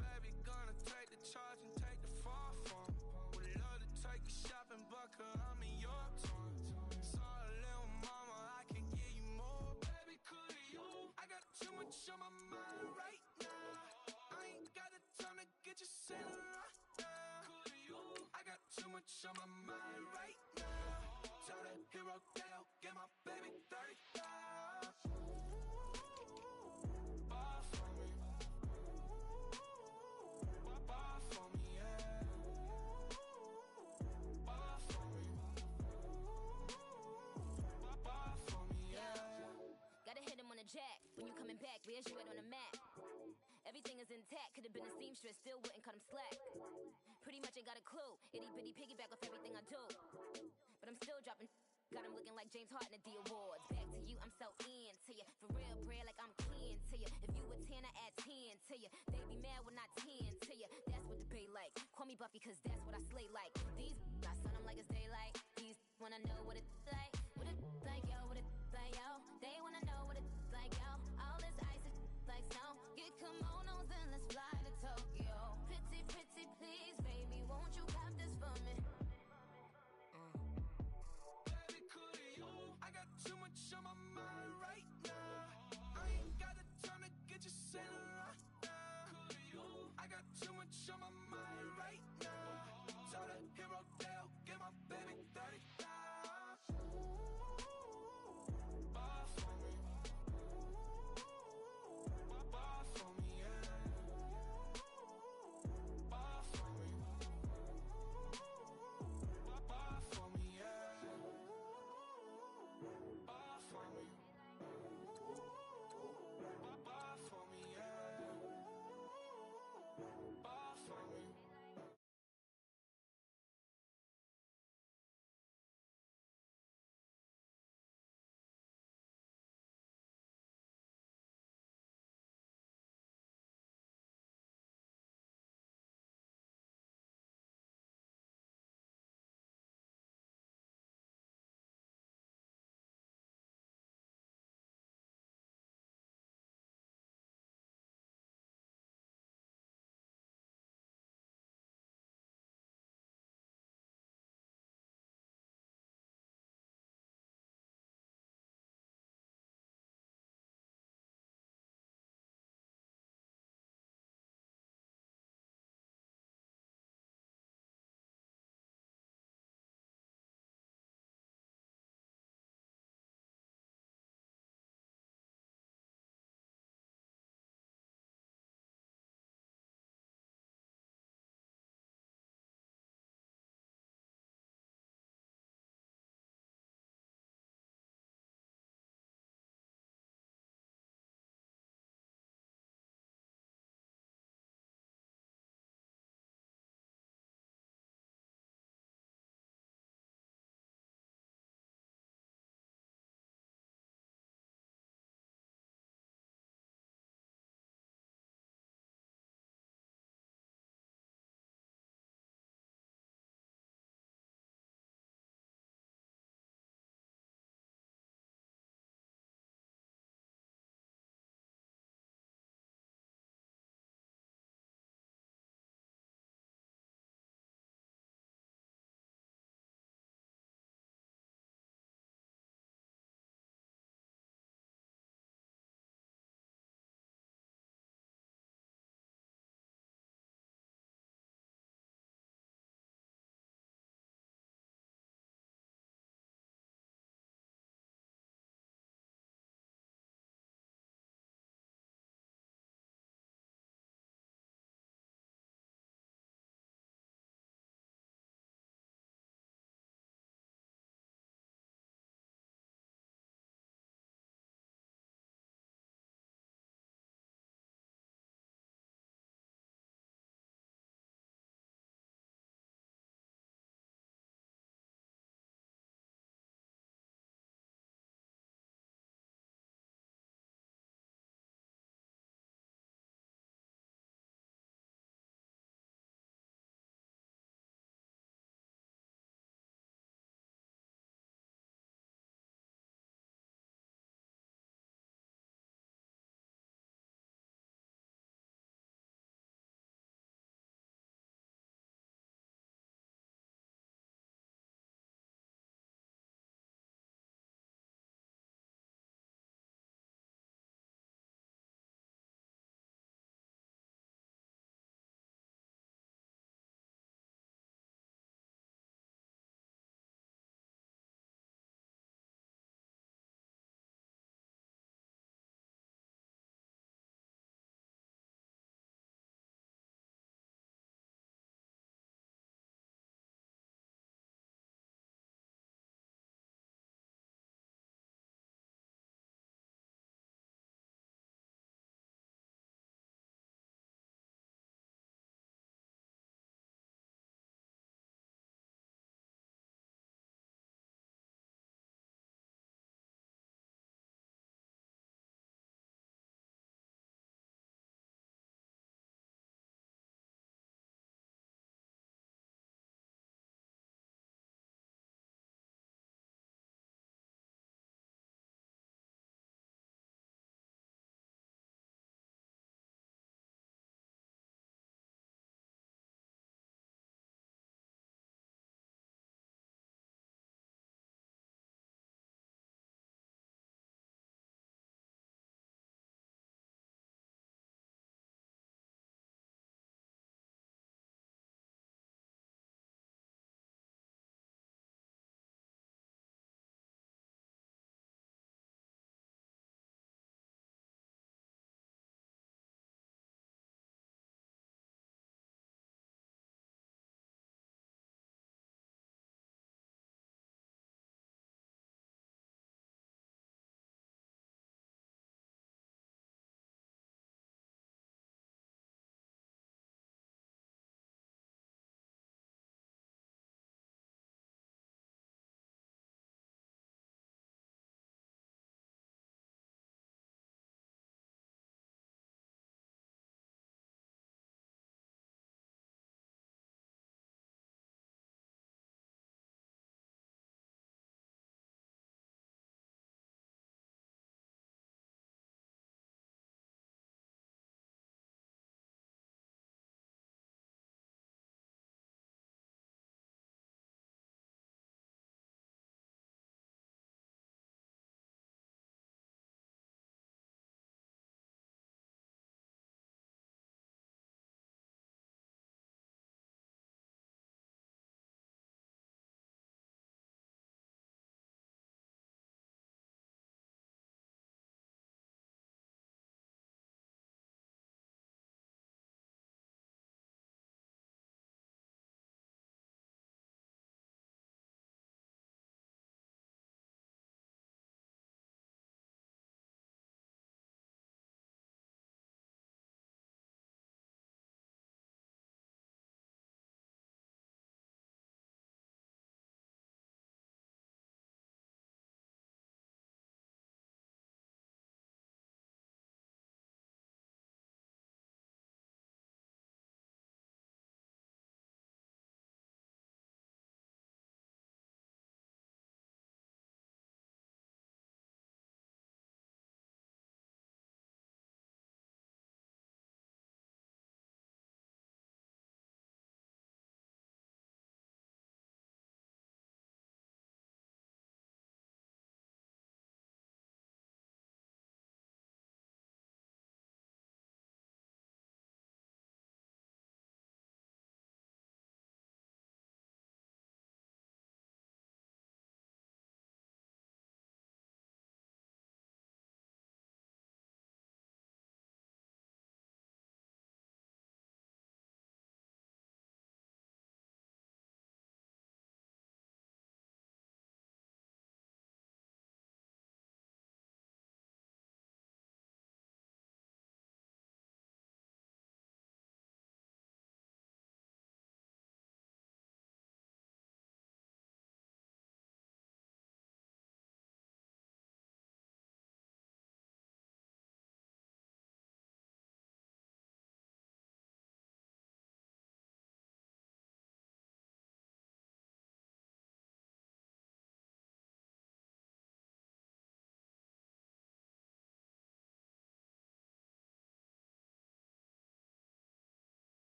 Baby, gonna take the charge and take the fall for me. Would love to take you shopping, but I'm in your town. Sorry, little mama, I can give you more. Baby, could you? I got too much on my mind right now. I ain't got the time to get you sailing right now. Could you? I got too much on my mind right now. Tell the hero that I'll get my baby 30,000. Bar for me. Bar for me, yeah. Bar for me. Bar for me, yeah. Gotta hit him on the jack. When you coming back, where's you at on the map? Everything is intact. Could've been a seamstress, still wouldn't cut him slack. Pretty much ain't got a clue. Itty bitty piggyback off everything I do. But I'm still dropping. Got him looking like James Harden at the awards. Back to you, I'm so into you. For real, bread, like I'm keen to you. If you a 10, I add 10 to you. They be mad when I 10 to you. That's what the bay like. Call me Buffy, cause that's what I slay like. These, I son, I'm like it's daylight. These, when I know what it